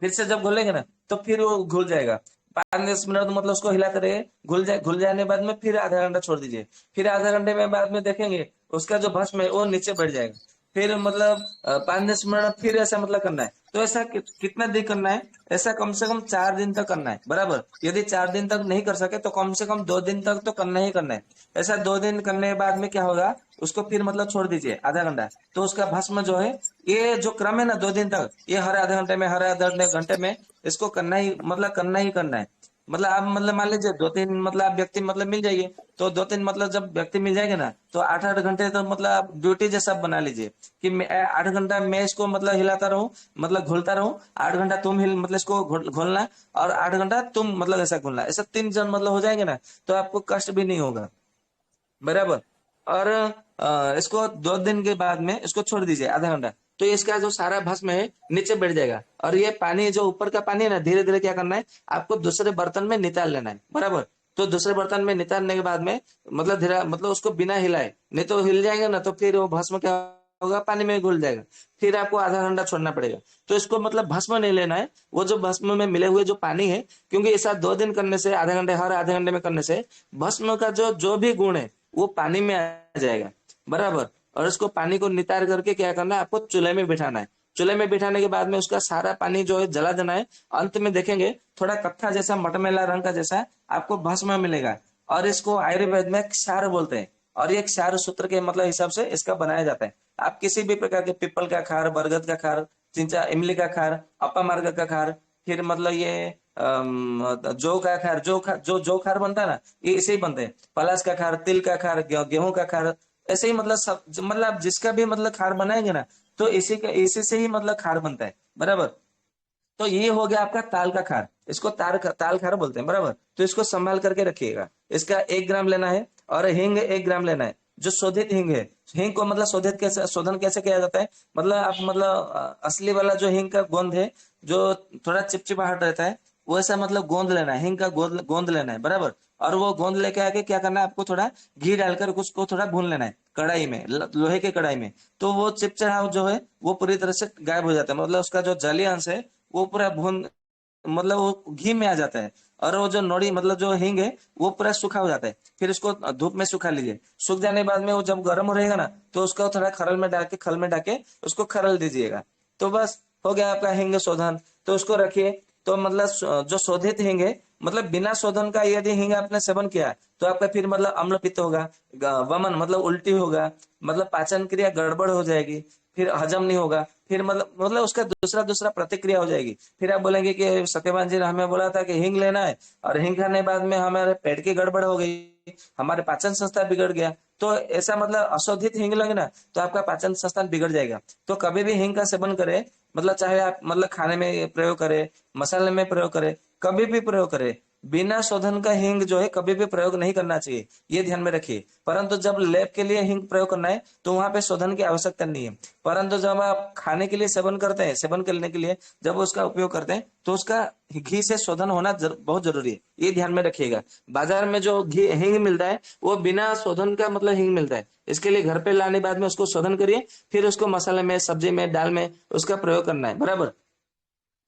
फिर से जब घोलेंगे ना तो फिर वो घुल जाएगा। 5-10 मिनट मतलब उसको हिलाते रहिए, घुल जाने के बाद में फिर आधा घंटा छोड़ दीजिए। फिर आधा घंटे में बाद में देखेंगे उसका जो भस्म है वो नीचे बैठ जाएगा। फिर मतलब 5-10 मिनट फिर ऐसा मतलब करना है। तो ऐसा कितना दिन करना है, ऐसा कम से कम 4 दिन तक करना है। बराबर। यदि 4 दिन तक नहीं कर सके तो कम से कम 2 दिन तक तो करना ही करना है। ऐसा 2 दिन करने के बाद में क्या होगा, उसको फिर मतलब छोड़ दीजिए आधा घंटा, तो उसका भस्म जो है, ये जो क्रम है ना 2 दिन तक, ये हर आधे घंटे में हर आधे घंटे में इसको करना ही करना है। मतलब आप मतलब मान लीजिए 2-3 मतलब आप व्यक्ति मतलब मिल जाइए, तो 2-3 मतलब जब व्यक्ति मिल जाएंगे ना तो 8-8 घंटे तो मतलब आप ड्यूटी जैसा बना लीजिए कि मैं 8 घंटा मैं इसको मतलब हिलाता रहूं, मतलब घोलता रहूं, 8 घंटा तुम हिल मतलब इसको घोलना, और 8 घंटा तुम मतलब ऐसा घोलना, ऐसा 3 जन मतलब हो जाएंगे ना, तो आपको कष्ट भी नहीं होगा। बराबर। और इसको 2 दिन के बाद में इसको छोड़ दीजिए आधा घंटा, तो इसका जो सारा भस्म है नीचे बैठ जाएगा। और ये पानी जो ऊपर का पानी है ना, धीरे धीरे क्या करना है, आपको दूसरे बर्तन में निकाल लेना है। बराबर। तो दूसरे बर्तन में निकालने के बाद में मतलब धीरे मतलब उसको बिना हिलाए, नहीं तो हिल जाएगा ना तो फिर वो भस्म क्या होगा, पानी में घुल जाएगा। फिर आपको आधा घंटा छोड़ना पड़ेगा। तो इसको मतलब भस्म नहीं लेना है, वो जो भस्म में मिले हुए जो पानी है, क्योंकि ऐसा 2 दिन करने से आधे घंटे हर आधे घंटे में करने से भस्म का जो जो भी गुण है वो पानी में आ जाएगा। बराबर। और इसको पानी को नितार करके क्या करना है, आपको चूल्हे में बिठाना है। चूल्हे में बिठाने के बाद में उसका सारा पानी जो है जला देना है। अंत में देखेंगे थोड़ा कत्था जैसा मटमैला रंग का जैसा आपको भस्म मिलेगा, और इसको आयुर्वेद में क्षार बोलते हैं। और ये क्षार सूत्र के मतलब हिसाब से इसका बनाया जाता है। आप किसी भी प्रकार के पीपल का खार, बरगद का खार, चिंचा इमली का खार, अप्पा मार्ग का खार, फिर मतलब ये जौ का खार, जो खार बनता है ना, ये ऐसे ही बनते हैं। पलाश का खार, तिल का खार, गेहूं का खार, ऐसे ही मतलब सब, मतलब आप जिसका भी मतलब खार बनाएंगे ना, तो इसी से ही मतलब खार बनता है, बराबर। तो ये हो गया आपका ताल का खार, इसको ताल खार बोलते हैं, बराबर। तो इसको संभाल करके रखिएगा। इसका 1 ग्राम लेना है। और हींग 1 ग्राम लेना है, जो शोधित हींग है। हींग को मतलब शोधन कैसे किया जाता है, मतलब आप मतलब असली वाला जो हींग का गोंद है, जो थोड़ा चिपचिपाहट रहता है, वैसा मतलब गोंद लेना है, हींग का गोंद गोंद लेना है, बराबर। और वो गोंद लेके आके क्या करना है, आपको थोड़ा घी डालकर उसको थोड़ा भून लेना है कढ़ाई में, लोहे के कढ़ाई में। तो वो चिपचिपाहट जो है वो पूरी तरह से गायब हो जाता है, मतलब उसका जो जलीय अंश है वो पूरा भून, मतलब वो घी में आ जाता है। और वो जो नोड़ी मतलब जो हींग है वो पूरा सूखा हो जाता है। फिर इसको धूप में सुखा लीजिए। सूख जाने के बाद में वो जब गर्म हो रहेगा ना, तो उसको थोड़ा खल में डाल के उसको खरल दीजिएगा। तो बस हो गया आपका हींग शोधन। तो उसको रखिए। तो मतलब जो शोधित हींग है, मतलब बिना शोधन का यदि हींग आपने सेवन किया, तो आपका फिर मतलब अम्ल पित्त होगा, वमन मतलब उल्टी होगा, मतलब पाचन क्रिया गड़बड़ हो जाएगी, फिर हजम नहीं होगा, फिर मतलब उसका दूसरा दूसरा प्रतिक्रिया हो जाएगी। फिर आप बोलेंगे कि सत्यवान जी ने हमें बोला था कि हींग लेना है, और हींग खाने के बाद में हमारे पेट की गड़बड़ हो गई, हमारे पाचन संस्था बिगड़ गया। तो ऐसा मतलब अशोधित हींग लगे ना, तो आपका पाचन संस्था बिगड़ जाएगा। तो कभी भी हींग का सेवन करें, मतलब चाहे आप मतलब खाने में प्रयोग करें, मसाले में प्रयोग करें, कभी भी प्रयोग करें, बिना शोधन का हींग जो है कभी भी प्रयोग नहीं करना चाहिए, ये ध्यान में रखिए। परंतु जब लेप के लिए हींग प्रयोग करना है, तो वहां पे शोधन की आवश्यकता नहीं है। परंतु जब आप खाने के लिए सेवन करते हैं, सेवन करने के लिए जब उसका उपयोग करते हैं, तो उसका घी से शोधन होना बहुत जरूरी है, ये ध्यान में रखिएगा। बाजार में जो घी हींग मिलता है वो बिना शोधन का मतलब हींग मिलता है। इसके लिए घर पे लाने बाद में उसको शोधन करिए, फिर उसको मसाले में, सब्जी में, दाल में उसका प्रयोग करना है, बराबर।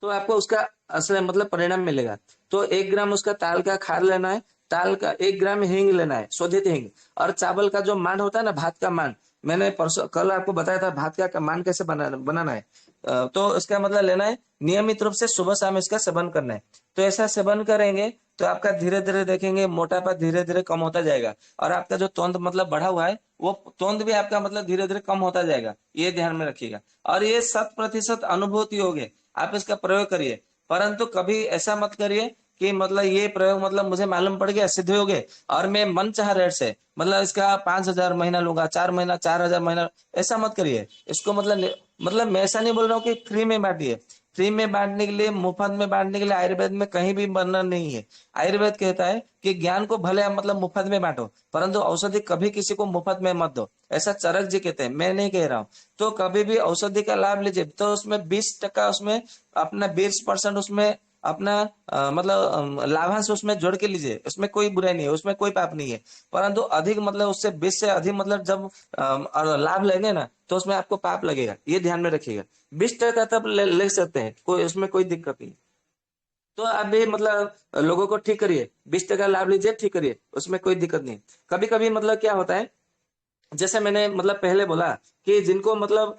तो आपको उसका असली मतलब परिणाम मिलेगा। तो 1 ग्राम उसका ताल का खार लेना है, ताल का 1 ग्राम हींग लेना है, शोधित हींग। और चावल का जो मान होता है ना, भात का मान, मैंने परसों कल आपको बताया था भात का मान कैसे बनाना है। तो इसका मतलब लेना है, नियमित रूप से सुबह शाम इसका सेवन करना है। तो ऐसा सेवन करेंगे तो आपका धीरे धीरे देखेंगे मोटापा धीरे धीरे कम होता जाएगा, और आपका जो तोंद मतलब बढ़ा हुआ है, वो तोंद भी आपका मतलब धीरे धीरे कम होता जाएगा, ये ध्यान में रखिएगा। और ये 100% अनुभूति होगी, आप इसका प्रयोग करिए। परंतु कभी ऐसा मत करिए कि मतलब ये प्रयोग मतलब मुझे मालूम पड़ गया, सिद्ध हो गए, और मैं मन चाह रेट से मतलब इसका 5,000 महीना लूंगा, 4 महीना, 4,000 महीना, ऐसा मत करिए इसको। मतलब मैं ऐसा नहीं बोल रहा हूँ कि फ्री में बांटिए। फ्री में बांटने के लिए, मुफ्त में बांटने के लिए आयुर्वेद में कहीं भी वर्णन नहीं है। आयुर्वेद कहता है कि ज्ञान को भले आप मतलब मुफ्त में बांटो, परंतु औषधि कभी किसी को मुफ्त में मत दो, ऐसा चरक जी कहते हैं, मैं नहीं कह रहा हूँ। तो कभी भी औषधि का लाभ लीजिए, तो उसमें 20% उसमें अपना 20% उसमें अपना मतलब लाभांश उसमें जोड़ के लीजिए, उसमें कोई बुराई नहीं है, उसमें कोई पाप नहीं है। परंतु अधिक मतलब उससे 20 से अधिक मतलब जब लाभ लेंगे ना, तो उसमें आपको पाप लगेगा, ये ध्यान में रखिएगा। 20% तब ले सकते हैं, कोई उसमें कोई दिक्कत नहीं। तो आप भी मतलब लोगों को ठीक करिए, 20% लाभ लीजिए, ठीक करिए, उसमें कोई दिक्कत नहीं। कभी कभी मतलब क्या होता है, जैसे मैंने मतलब पहले बोला कि जिनको मतलब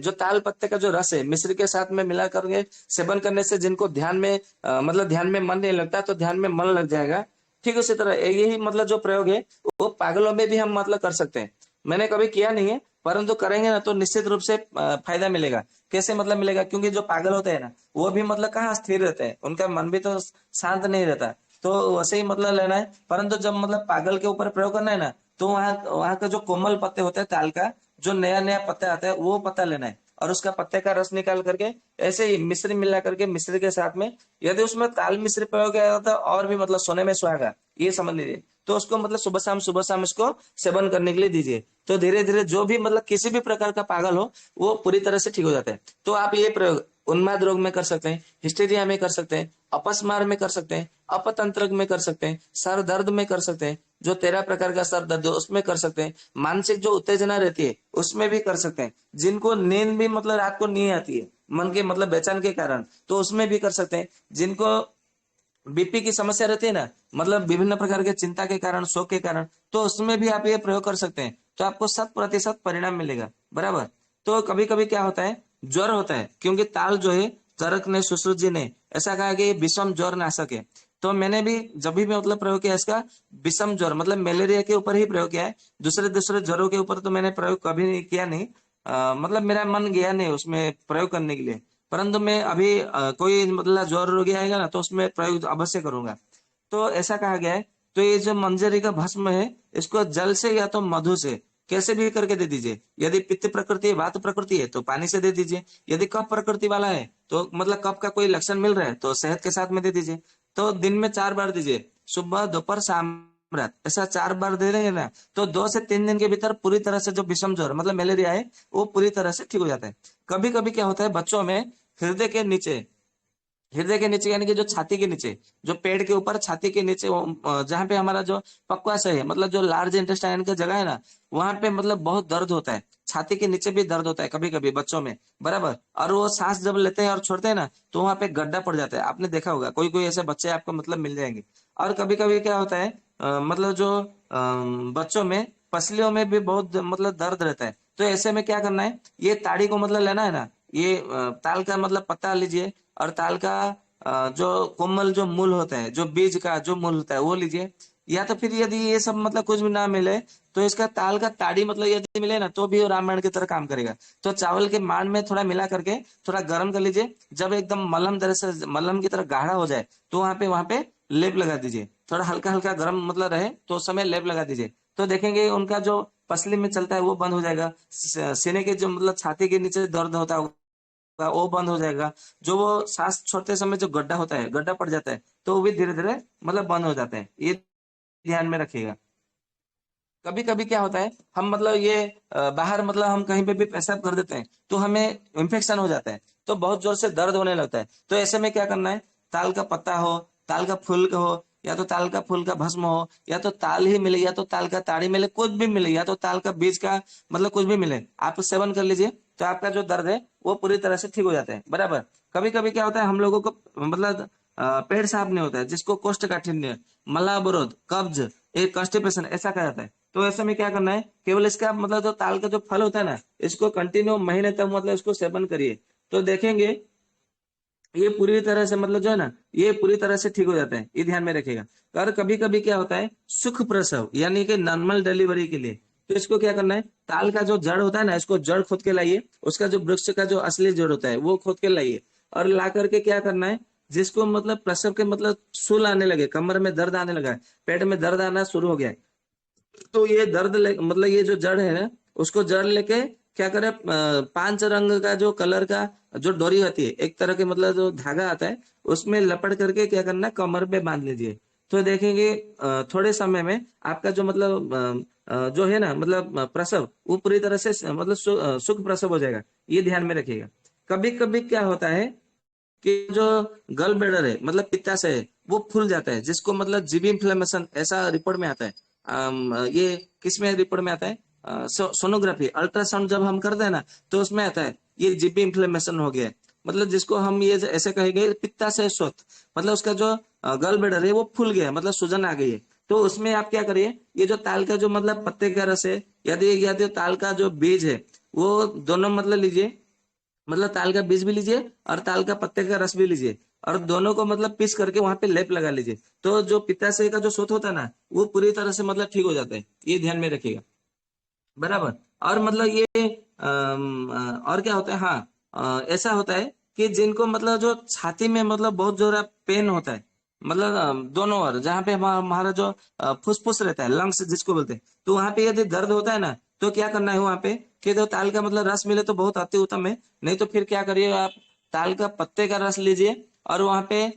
जो ताल पत्ते का जो रस है मिश्री के साथ में मिला करके सेवन करने से जिनको ध्यान में मतलब ध्यान में मन नहीं लगता, तो ध्यान में मन लग जाएगा। ठीक उसी तरह यही मतलब जो प्रयोग है वो पागलों में भी हम मतलब कर सकते हैं। मैंने कभी किया नहीं है, परंतु करेंगे ना तो निश्चित रूप से फायदा मिलेगा। कैसे मतलब मिलेगा, क्योंकि जो पागल होते हैं ना, वो भी मतलब कहाँ स्थिर रहते हैं, उनका मन भी तो शांत नहीं रहता। तो वैसे ही मतलब लेना है। परंतु जब मतलब पागल के ऊपर प्रयोग करना है ना, तो वहाँ वहाँ का जो कोमल पत्ते होते हैं ताल का, जो नया नया पत्ता आता है, वो पत्ता लेना है, और उसका पत्ते का रस निकाल करके ऐसे ही मिश्री मिला करके मिश्री के साथ में, यदि उसमें ताल मिश्री प्रयोग किया जाता है और भी मतलब सोने में सुहागा, ये समझ लीजिए। तो उसको मतलब सुबह शाम इसको सेवन करने के लिए दीजिए। तो धीरे धीरे जो भी मतलब किसी भी प्रकार का पागल हो, वो पूरी तरह से ठीक हो जाता है। तो आप ये प्रयोग उन्माद रोग में कर सकते हैं, हिस्टीरिया में कर सकते हैं, अपस्मार में कर सकते हैं, अपतंत्रक में कर सकते हैं, सर दर्द में कर सकते हैं, जो 13 प्रकार का सर दर्द है उसमें कर सकते हैं, मानसिक जो उत्तेजना रहती है उसमें भी कर सकते हैं, जिनको नींद भी मतलब रात को नहीं आती है मन के मतलब बेचैन के कारण, तो उसमें भी कर सकते हैं। जिनको बीपी की समस्या रहती है ना, मतलब विभिन्न प्रकार के चिंता के कारण, शोक के कारण, तो उसमें भी आप ये प्रयोग कर सकते हैं। तो आपको 100% परिणाम मिलेगा, बराबर। तो कभी कभी क्या होता है, ज्वर होता है, क्योंकि ताल जो है, चरक ने, सुश्रुत जी ने ऐसा कहा कि विषम ज्वर नाशक है। तो मैंने भी जब भी मतलब प्रयोग किया इसका, विषम ज्वर मतलब मलेरिया के ऊपर ही प्रयोग किया है। दूसरे दूसरे ज्वरों के ऊपर तो मैंने प्रयोग कभी नहीं किया नहीं। मतलब मेरा मन गया नहीं उसमें प्रयोग करने के लिए। परंतु मैं अभी कोई मतलब ज्वर रोगी आएगा ना तो उसमें प्रयोग अवश्य करूंगा। तो ऐसा कहा गया है। तो ये जो मंजरी का भस्म है, इसको जल से या तो मधु से कैसे भी करके दे दीजिए। यदि पित्त प्रकृति है, वात प्रकृति है, तो पानी से दे दीजिए। यदि कफ प्रकृति वाला है, तो मतलब कफ का कोई लक्षण मिल रहा है, तो शहद के साथ में दे दीजिए। तो दिन में 4 बार दीजिए, सुबह दोपहर शाम रात, ऐसा 4 बार दे रहे हैं ना, तो 2 से 3 दिन के भीतर पूरी तरह से जो विषम ज्वर मतलब मलेरिया है, वो पूरी तरह से ठीक हो जाता है। कभी कभी क्या होता है बच्चों में, हृदय के नीचे, हृदय के नीचे यानी कि जो छाती के नीचे, जो पेट के ऊपर छाती के नीचे, जहाँ पे हमारा जो पक्वाशय है, मतलब जो लार्ज इंटेस्टाइन का जगह है ना, वहां पे मतलब बहुत दर्द होता है। छाती के नीचे भी दर्द होता है कभी कभी बच्चों में, बराबर। और वो सांस जब लेते हैं और छोड़ते हैं ना, तो वहां पे गड्ढा पड़ जाता है। आपने देखा होगा, कोई कोई ऐसे बच्चे आपको मतलब मिल जाएंगे। और कभी कभी क्या होता है, मतलब जो बच्चों में पसलियों में भी बहुत मतलब दर्द रहता है। तो ऐसे में क्या करना है, ये ताड़ी को मतलब लेना है ना, ये ताल का मतलब पत्ता लीजिए, और ताल का जो कोमल जो मूल होता है, जो बीज का जो मूल होता है वो लीजिए। या तो फिर यदि ये सब मतलब कुछ भी ना मिले, तो इसका ताल का ताड़ी मतलब यदि मिले ना, तो भी वो रामायण की तरह काम करेगा। तो चावल के मांड में थोड़ा मिला करके थोड़ा गर्म कर लीजिए। जब एकदम मलहम तरह से मलहम की तरह गाढ़ा हो जाए, तो वहां पे लेप लगा दीजिए। थोड़ा हल्का हल्का गर्म मतलब रहे तो उस समय लेप लगा दीजिए। तो देखेंगे उनका जो पसली में चलता है वो बंद हो जाएगा। सीने के जो मतलब छाती के नीचे दर्द होता है वो बंद हो जाएगा। जो वो सांस छोड़ते समय जो गड्ढा होता है, गड्ढा पड़ जाता है, तो वो भी धीरे धीरे मतलब बंद हो जाते हैं। ये ध्यान में रखिएगा। कभी कभी क्या होता है, हम मतलब ये बाहर मतलब हम कहीं पे भी पेशाब कर देते हैं, तो हमें इन्फेक्शन हो जाता है, तो बहुत जोर से दर्द होने लगता है। तो ऐसे में क्या करना है, ताल का पत्ता हो, ताल का फूल हो, या तो ताल का फूल का भस्म हो, या तो ताल ही मिले, या तो ताल का ताड़ी मिले, कुछ भी मिले, या तो ताल का बीज का मतलब कुछ भी मिले, आप सेवन कर लीजिए। तो आपका जो दर्द है वो पूरी तरह से ठीक हो जाता है, बराबर। कभी कभी क्या होता है, हम लोगों को मतलब पेट साफ नहीं होता है, जिसको कोष्ठकाठिन्य, मलाबरोध, कब्ज, एक कॉन्स्टिपेशन ऐसा कहा जाता है। तो ऐसे में क्या करना है, केवल इसका मतलब जो ताल का जो फल होता है ना, इसको कंटिन्यू महीने तक मतलब इसको सेवन करिए। तो देखेंगे ये पूरी तरह से मतलब जो है ना, ये पूरी तरह से ठीक हो जाता है। ये ध्यान में रखिएगा। और कभी कभी क्या होता है, सुख प्रसव यानी कि नॉर्मल डिलीवरी के लिए, तो इसको क्या करना है, ताल का जो जड़ होता है ना, इसको जड़ खोद के लाइए। उसका जो वृक्ष का जो असली जड़ होता है वो खोद के लाइए, और ला करके क्या करना है, जिसको मतलब प्रसव के मतलब सूल आने लगे, कमर में दर्द आने लगा है, पेट में दर्द आना शुरू हो गया है, तो ये मतलब ये जो जड़ है ना, उसको जड़ लेके क्या करे, 5 रंग का जो कलर का जो डोरी होती है, एक तरह के मतलब जो धागा आता है, उसमें लपट करके क्या करना है, कमर पे बांध लीजिए। तो देखेंगे थोड़े समय में आपका जो मतलब जो है ना मतलब प्रसव, वो पूरी तरह से मतलब सुख प्रसव हो जाएगा। ये ध्यान में रखिएगा। कभी कभी क्या होता है कि जो गल ब्लैडर है मतलब पित्ताशय है, वो फूल जाता है, जिसको मतलब जीबी इन्फ्लेमेशन ऐसा रिपोर्ट में आता है। ये किस में रिपोर्ट में आता है, सोनोग्राफी अल्ट्रासाउंड जब हम करते हैं ना, तो उसमें आता है ये जीबी इन्फ्लेमेशन हो गया है। मतलब जिसको हम ये ऐसे कहेंगे पित्ताशय शोथ, मतलब उसका जो गल ब्लैडर है वो फूल गया है, मतलब सूजन आ गई है। तो उसमें आप क्या करिए, ये जो ताल का जो मतलब पत्ते का रस है, यदि ताल का जो बीज है, वो दोनों मतलब लीजिए, मतलब ताल का बीज भी लीजिए और ताल का पत्ते का रस भी लीजिए, और दोनों को मतलब पीस करके वहां पे लेप लगा लीजिए। तो जो पित्ताशय का जो शोथ होता है ना, वो पूरी तरह से मतलब ठीक हो जाता है। ये ध्यान में रखिएगा, बराबर। और मतलब ये और क्या होता है, हाँ, ऐसा होता है कि जिनको मतलब जो छाती में मतलब बहुत जोर पेन होता है, मतलब दोनों ओर जहाँ पे हमारा जो फुसफुस रहता है, लंग्स जिसको बोलते हैं, तो वहां पे यदि दर्द होता है ना, तो क्या करना है वहां पे, कि तो ताल का मतलब रस मिले तो बहुत अति उत्तम है। नहीं तो फिर क्या करिए आप, ताल का पत्ते का रस लीजिए, और वहां पे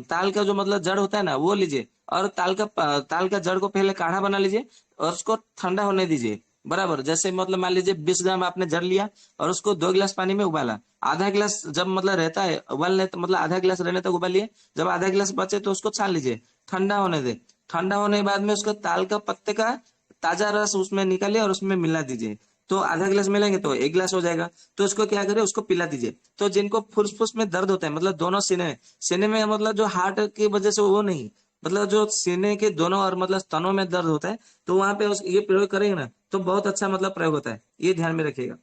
ताल का जो मतलब जड़ होता है ना वो लीजिए, और ताल का जड़ को पहले काढ़ा बना लीजिए, और उसको ठंडा होने दीजिए, बराबर। जैसे मतलब मान लीजिए 20 ग्राम आपने जड़ लिया, और उसको 2 गिलास पानी में उबाला। आधा गिलास जब मतलब रहता है उबालने, तो मतलब आधा गिलास रहने तक उबालिए। जब आधा गिलास बचे तो उसको छान लीजिए, ठंडा होने दे। ठंडा होने के बाद में उसको ताल का पत्ते का ताजा रस उसमें निकालिए और उसमें मिला दीजिए। तो आधा गिलास मिलेंगे तो 1 गिलास हो जाएगा। तो उसको क्या करें, उसको पिला दीजिए। तो जिनको फुसफुस में दर्द होता है, मतलब दोनों सीने में मतलब जो हार्ट की वजह से वो नहीं, मतलब जो सीने के दोनों और मतलब स्तनों में दर्द होता है, तो वहां पे ये प्रयोग करेंगे ना, तो बहुत अच्छा मतलब प्रयोग होता है। ये ध्यान में रखिएगा।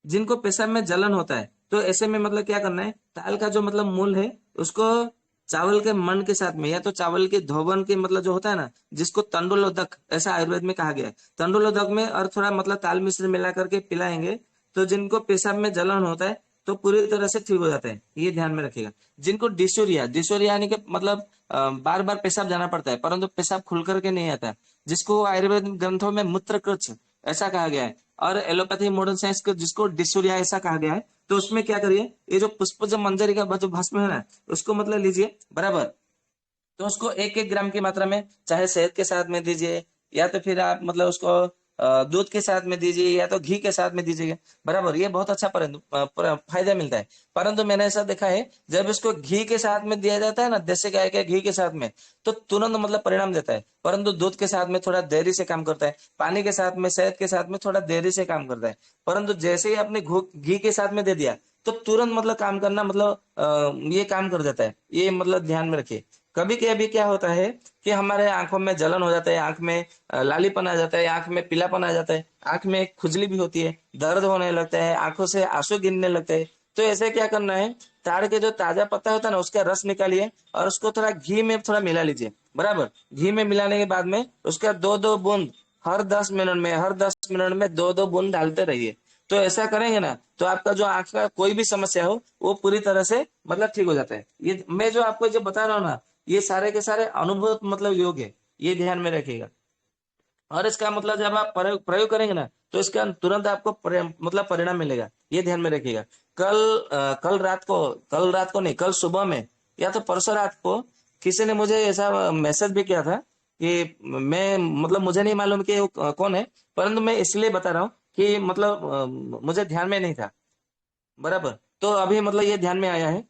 जिनको पेशाब में जलन होता है, तो ऐसे में मतलब क्या करना है, ताल का जो मतलब मूल है, उसको चावल के मन के साथ में, या तो चावल के धोवन के मतलब जो होता है ना, जिसको तंडुलोदक ऐसा आयुर्वेद में कहा गया है, तंडुलोदक में और थोड़ा मतलब ताल मिश्र मिला करके पिलाएंगे, तो जिनको पेशाब में जलन होता है, तो पूरी तरह से ठीक हो जाता है, ये ध्यान में रखिएगा। जिनको डिसोरिया, डिसोरिया यानी कि मतलब बार बार पेशाब जाना पड़ता है परंतु पेशाब खुल करके नहीं आता है, जिसको आयुर्वेद ग्रंथों में मूत्रकृच्छ ऐसा कहा गया है, और एलोपैथी मॉडर्न साइंस को जिसको डिसोरिया ऐसा कहा गया है, तो उसमें क्या करिए, ये जो पुष्पज मंजरी का जो भस्म है ना, उसको मतलब लीजिए बराबर। तो उसको 1-1 ग्राम की मात्रा में चाहे शहद के साथ में दीजिए, या तो फिर आप मतलब उसको दूध के साथ में दीजिए, या तो घी के साथ में दीजिए बराबर। ये बहुत अच्छा फायदा मिलता है। परंतु मैंने ऐसा देखा है, जब इसको घी के साथ में दिया जाता है ना, देसी गाय के घी के साथ में, तो तुरंत मतलब परिणाम देता है। परंतु दूध के साथ में थोड़ा देरी से काम करता है, पानी के साथ में, शहद के साथ में थोड़ा देरी से काम करता है। परंतु जैसे ही आपने घी के साथ में दे दिया, तो तुरंत मतलब काम करना मतलब ये काम कर जाता है। ये मतलब ध्यान में रखिए। कभी कभी क्या होता है कि हमारे आंखों में जलन हो जाता है, आंख में लालीपन आ जाता है, आंख में पीलापन आ जाता है, आंख में खुजली भी होती है, दर्द होने लगता है, आंखों से आंसू गिरने लगते हैं। तो ऐसे क्या करना है, ताड़ के जो ताजा पत्ता होता है ना, उसका रस निकालिए और उसको थोड़ा घी में थोड़ा मिला लीजिए बराबर। घी में मिलाने के बाद में उसका 2-2 बूंद हर 10 मिनट में 2-2 बूंद डालते रहिए। तो ऐसा करेंगे ना, तो आपका जो आंख का कोई भी समस्या हो वो पूरी तरह से मतलब ठीक हो जाता है। ये मैं जो आपको जो बता रहा हूँ ना, ये सारे के सारे अनुभव मतलब योग है, ये ध्यान में रखिएगा। और इसका मतलब जब आप प्रयोग करेंगे ना, तो इसका तुरंत आपको मतलब परिणाम मिलेगा, ये ध्यान में रखिएगा। कल कल रात को नहीं, कल सुबह में या तो परसों रात को किसी ने मुझे ऐसा मैसेज भी किया था कि मैं मतलब मुझे नहीं मालूम कि वो कौन है, परंतु मैं इसलिए बता रहा हूँ कि मतलब मुझे ध्यान में नहीं था बराबर। तो अभी मतलब ये ध्यान में आया है,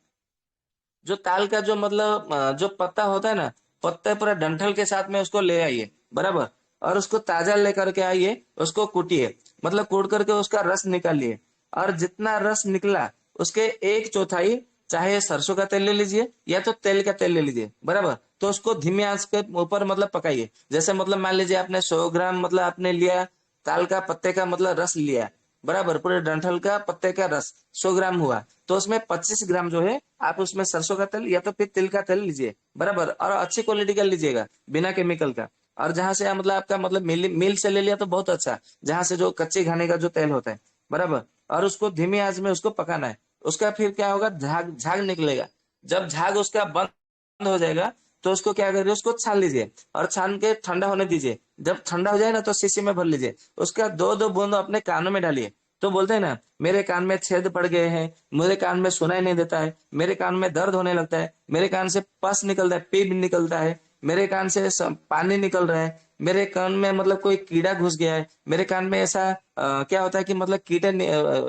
जो ताल का जो मतलब जो पत्ता होता है ना, पत्ते पूरा डंठल के साथ में उसको ले आइए बराबर, और उसको ताजा लेकर के आइए, उसको कूटिए, मतलब कूट करके उसका रस निकालिए। और जितना रस निकला उसके 1/4 चाहे सरसों का तेल ले लीजिए या तो तेल का तेल ले लीजिए बराबर। तो उसको धीमी आंच के ऊपर मतलब पकाइए। जैसे मतलब मान लीजिए आपने 100 ग्राम मतलब आपने लिया ताल का पत्ते का मतलब रस लिया बराबर, पूरे डंठल का पत्ते का रस 100 ग्राम हुआ, तो उसमें 25 ग्राम जो है आप उसमें सरसों का तेल या तो फिर तिल का तेल लीजिए बराबर, और अच्छी क्वालिटी का लीजिएगा बिना केमिकल का। और जहां से मतलब आपका मतलब मिल से ले लिया तो बहुत अच्छा, जहां से जो कच्चे खाने का जो तेल होता है बराबर। और उसको धीमी आंच में उसको पकाना है। उसका फिर क्या होगा, झाग झाग निकलेगा। जब झाग उसका बंद हो जाएगा, तो उसको क्या करिए, उसको छान लीजिए और छान के ठंडा होने दीजिए। जब ठंडा हो जाए ना, तो शीशी में भर लीजिए। उसका 2-2 बूंद अपने कानों में डालिए। तो बोलते हैं ना, मेरे कान में छेद पड़ गए हैं, मेरे कान में सुनाई नहीं देता है, मेरे कान में दर्द होने लगता है, मेरे कान से पस निकलता है, पीप निकलता है, मेरे कान से पानी निकल रहा है, मेरे कान में मतलब कोई कीड़ा घुस गया है, मेरे कान में ऐसा क्या होता है कि मतलब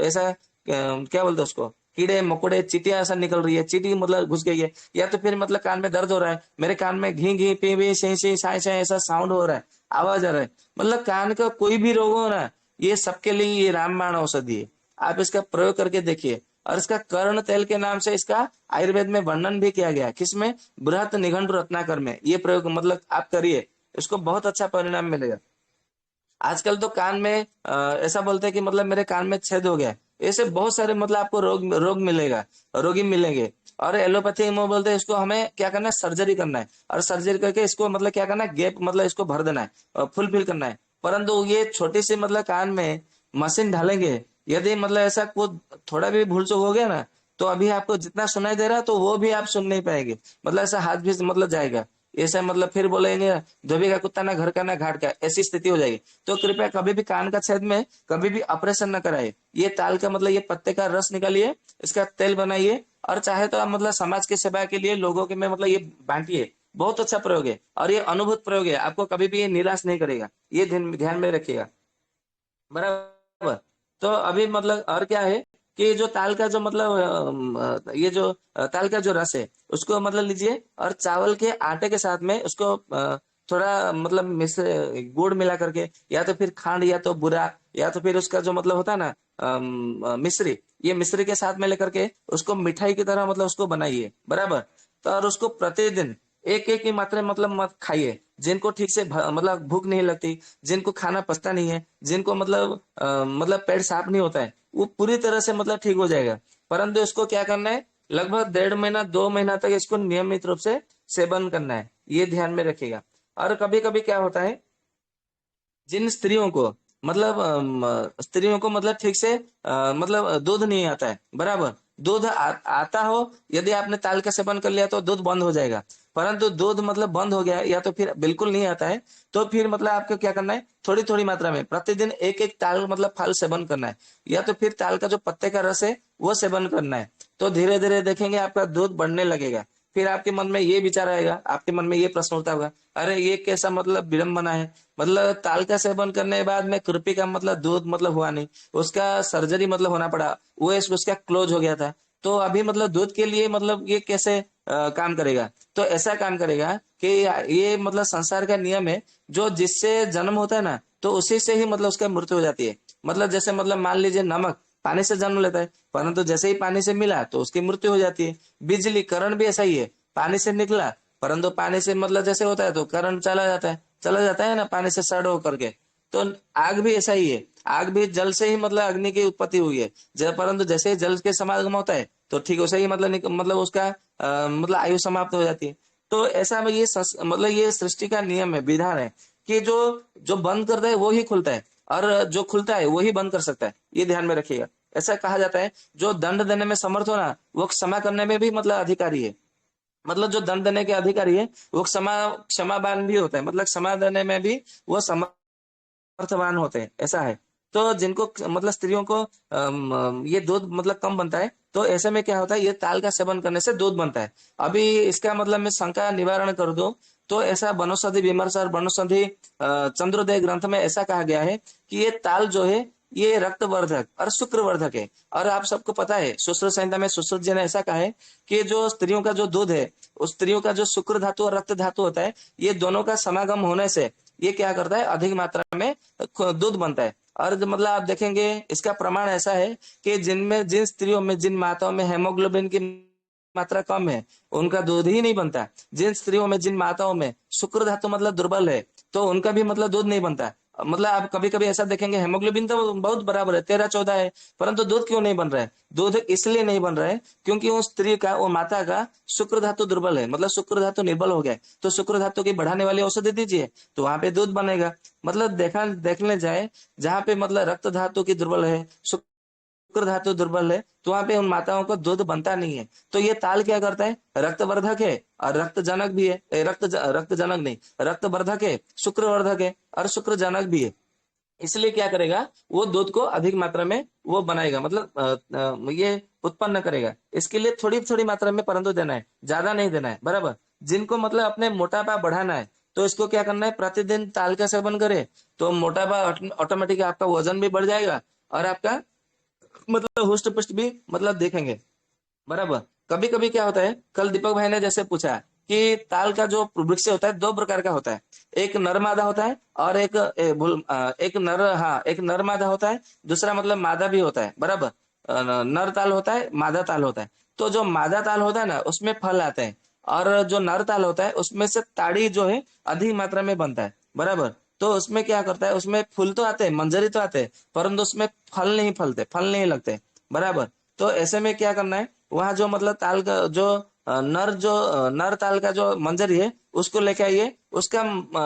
ऐसा क्या बोलते हैं उसको, कीड़े मकोड़े चीटियां ऐसा निकल रही है, चीटी मतलब घुस गई है, या तो फिर मतलब कान में दर्द हो रहा है, मेरे कान में घी घी पी पी सी सी साई साई ऐसा साउंड हो रहा है, आवाज आ रहा है, मतलब कान का कोई भी रोग हो ना, ये सबके लिए ये रामबाण औषधि है। आप इसका प्रयोग करके देखिए। और इसका कर्ण तेल के नाम से इसका आयुर्वेद में वर्णन भी किया गया है, किसमें, बृहत निघंटु रत्नाकर में। ये प्रयोग मतलब आप करिए, इसको बहुत अच्छा परिणाम मिलेगा। आजकल तो कान में ऐसा बोलते हैं कि मतलब मेरे कान में छेद हो गया है। ऐसे बहुत सारे मतलब आपको रोग रोग मिलेगा, रोगी मिलेंगे। और एलोपैथी में बोलते हैं इसको हमें क्या करना है, सर्जरी करना है, और सर्जरी करके इसको मतलब क्या करना है, गैप मतलब इसको भर देना है और फुलफिल करना है। परंतु ये छोटी सी मतलब कान में मशीन डालेंगे, यदि मतलब ऐसा कुछ थोड़ा भी भूल चूक हो गया ना, तो अभी आपको जितना सुनाई दे रहा है तो वो भी आप सुन नहीं पाएंगे, मतलब ऐसा हाथ भी मतलब जाएगा। ऐसा मतलब फिर बोलेंगे धोबी का कुत्ता ना घर का ना घाट का, ऐसी स्थिति हो जाएगी। तो कृपया कभी भी कान का छेद में कभी भी ऑपरेशन न कराइए। ये ताल का मतलब ये पत्ते का रस निकालिए, इसका तेल बनाइए, और चाहे तो आप मतलब समाज की सेवा के लिए लोगों के में मतलब ये बांटिए। बहुत अच्छा प्रयोग है और ये अनुभूत प्रयोग है, आपको कभी भी ये निराश नहीं करेगा, ये ध्यान में रखिएगा बराबर। तो अभी मतलब और क्या है कि जो ताल का जो मतलब ये जो ताल का जो रस है उसको मतलब लीजिए, और चावल के आटे के साथ में उसको थोड़ा मतलब मिश्र गुड़ मिला करके, या तो फिर खांड या तो बुरा, या तो फिर उसका जो मतलब होता है ना मिश्री, ये मिश्री के साथ में लेकर के उसको मिठाई की तरह मतलब उसको बनाइए बराबर। तो और उसको प्रतिदिन एक एक की मात्रा में मतलब मत खाइए। जिनको ठीक से मतलब भूख नहीं लगती, जिनको खाना पचता नहीं है, जिनको मतलब मतलब पेट साफ नहीं होता है, वो पूरी तरह से मतलब ठीक हो जाएगा। परंतु इसको क्या करना है, लगभग 1.5 महीना 2 महीना तक इसको नियमित रूप से सेवन करना है, ये ध्यान में रखिएगा। और कभी कभी क्या होता है, जिन स्त्रियों को मतलब स्त्रियों को मतलब ठीक से मतलब दूध नहीं आता है, बराबर। दूध आता हो, यदि आपने ताल का सेवन कर लिया तो दूध बंद हो जाएगा। परंतु दूध मतलब बंद हो गया या तो फिर बिल्कुल नहीं आता है, तो फिर मतलब आपको क्या करना है, थोड़ी थोड़ी मात्रा में प्रतिदिन एक एक ताल मतलब फल सेवन करना है, या तो फिर ताल का जो पत्ते का रस है वो सेवन करना है। तो धीरे धीरे देखेंगे आपका दूध बढ़ने लगेगा। फिर आपके मन में ये विचार आएगा, आपके मन में ये प्रश्न उठता होगा, अरे ये कैसा मतलब विडम्बना है, मतलब ताल का सेवन करने के बाद में खुरपी का मतलब दूध मतलब हुआ नहीं, उसका सर्जरी मतलब होना पड़ा, वो उसका क्लोज हो गया था, तो अभी मतलब दूध के लिए मतलब ये कैसे काम करेगा। तो ऐसा काम करेगा कि ये मतलब संसार का नियम है, जो जिससे जन्म होता है ना, तो उसी से ही मतलब उसका मृत्यु हो जाती है। मतलब जैसे मतलब मान लीजिए नमक पानी से जन्म लेता है, परंतु जैसे ही पानी से मिला तो उसकी मृत्यु हो जाती है। बिजली करंट भी ऐसा ही है, पानी से निकला, परंतु पानी से मतलब जैसे होता है तो करंट चला जाता है ना, पानी से सड़ होकर के। तो आग भी ऐसा ही है, आग भी जल से ही मतलब अग्नि की उत्पत्ति हुई है, परंतु जैसे ही जल के समागम होता है तो ठीक वैसे ही मतलब मतलब उसका मतलब आयु समाप्त हो जाती है। तो ऐसा में ये मतलब ये सृष्टि का नियम है, विधान है, कि जो जो बंद करता है वो ही खुलता है, और जो खुलता है वो ही बंद कर सकता है, ये ध्यान में रखिएगा। ऐसा कहा जाता है, जो दंड देने में समर्थ हो ना, वो क्षमा करने में भी मतलब अधिकारी है। मतलब जो दंड देने के अधिकारी है वो क्षमावान भी होता है, मतलब क्षमा देने में भी वो समर्थवान होते हैं, ऐसा है। तो जिनको मतलब स्त्रियों को ये दूध मतलब कम बनता है, तो ऐसे में क्या होता है, ये ताल का सेवन करने से दूध बनता है। अभी इसका मतलब मैं शंका निवारण कर दूं, तो ऐसा वनौषधि विमर्श और वनौषधि चंद्रोदय ग्रंथ में ऐसा कहा गया है कि ये ताल जो है ये रक्तवर्धक और शुक्रवर्धक है। और आप सबको पता है, सुश्रुत संहिता में सुश्रुत जी ने ऐसा कहा है कि जो स्त्रियों का जो दूध है, उस स्त्रियों का जो शुक्र धातु और रक्त धातु होता है, ये दोनों का समागम होने से ये क्या करता है, अधिक मात्रा में दूध बनता है। और मतलब आप देखेंगे इसका प्रमाण ऐसा है कि जिन स्त्रियों में, जिन माताओं में हेमोग्लोबिन की मात्रा कम है, उनका दूध ही नहीं बनता। जिन स्त्रियों में, जिन माताओं में शुक्र धातु मतलब दुर्बल है, तो उनका भी मतलब दूध नहीं बनता। मतलब आप कभी कभी ऐसा देखेंगे, हेमोग्लोबिन तो बहुत बराबर है, 13-14 है, परंतु दूध क्यों नहीं बन रहा है? दूध इसलिए नहीं बन रहा है क्योंकि वो स्त्री का, वो माता का शुक्र धातु दुर्बल है, मतलब शुक्र धातु निर्बल हो गया है। तो शुक्र धातु की बढ़ाने वाली औषधि दीजिए, तो वहां पे दूध बनेगा। मतलब देखने जाए, जहाँ पे मतलब रक्त धातु की दुर्बल है, शुक्र धातु दुर्बल है, तो वहां पे उन माताओं को दूध बनता नहीं है। तो ये ताल क्या करता है, रक्तवर्धक है और रक्तजनक भी है। रक्तजनक नहीं, रक्तवर्धक है, शुक्रवर्धक है और शुक्रजनक भी है। इसलिए क्या करेगा, वो दूध को अधिक मात्रा में वो बनाएगा, मतलब ये उत्पन्न करेगा। इसके लिए थोड़ी थोड़ी मात्रा में परंतु देना है, ज्यादा नहीं देना है, बराबर। जिनको मतलब अपने मोटापा बढ़ाना है, तो इसको क्या करना है, प्रतिदिन ताल का सेवन करे, तो मोटापा ऑटोमेटिक आपका वजन भी बढ़ जाएगा, और आपका मतलब हुष्ट पुष्ट भी मतलब देखेंगे, बराबर। कभी कभी क्या होता है, कल दीपक भाई ने जैसे पूछा कि ताल का जो वृक्ष होता है दो प्रकार का होता है, एक नर मादा होता है और एक नर, हाँ एक नर मादा होता है, दूसरा मतलब मादा भी होता है, बराबर। नर ताल होता है, मादा ताल होता है। तो जो मादा ताल होता है ना, उसमें फल आते हैं, और जो नर ताल होता है उसमें से ताड़ी जो है अधिक मात्रा में बनता है, बराबर। तो उसमें क्या करता है, उसमें फूल तो आते हैं, मंजरी तो आते हैं, परंतु उसमें फल नहीं फलते, फल नहीं लगते, बराबर। तो ऐसे में क्या करना है, वहां जो मतलब ताल का जो नर ताल का जो मंजरी है उसको लेके आइए, उसका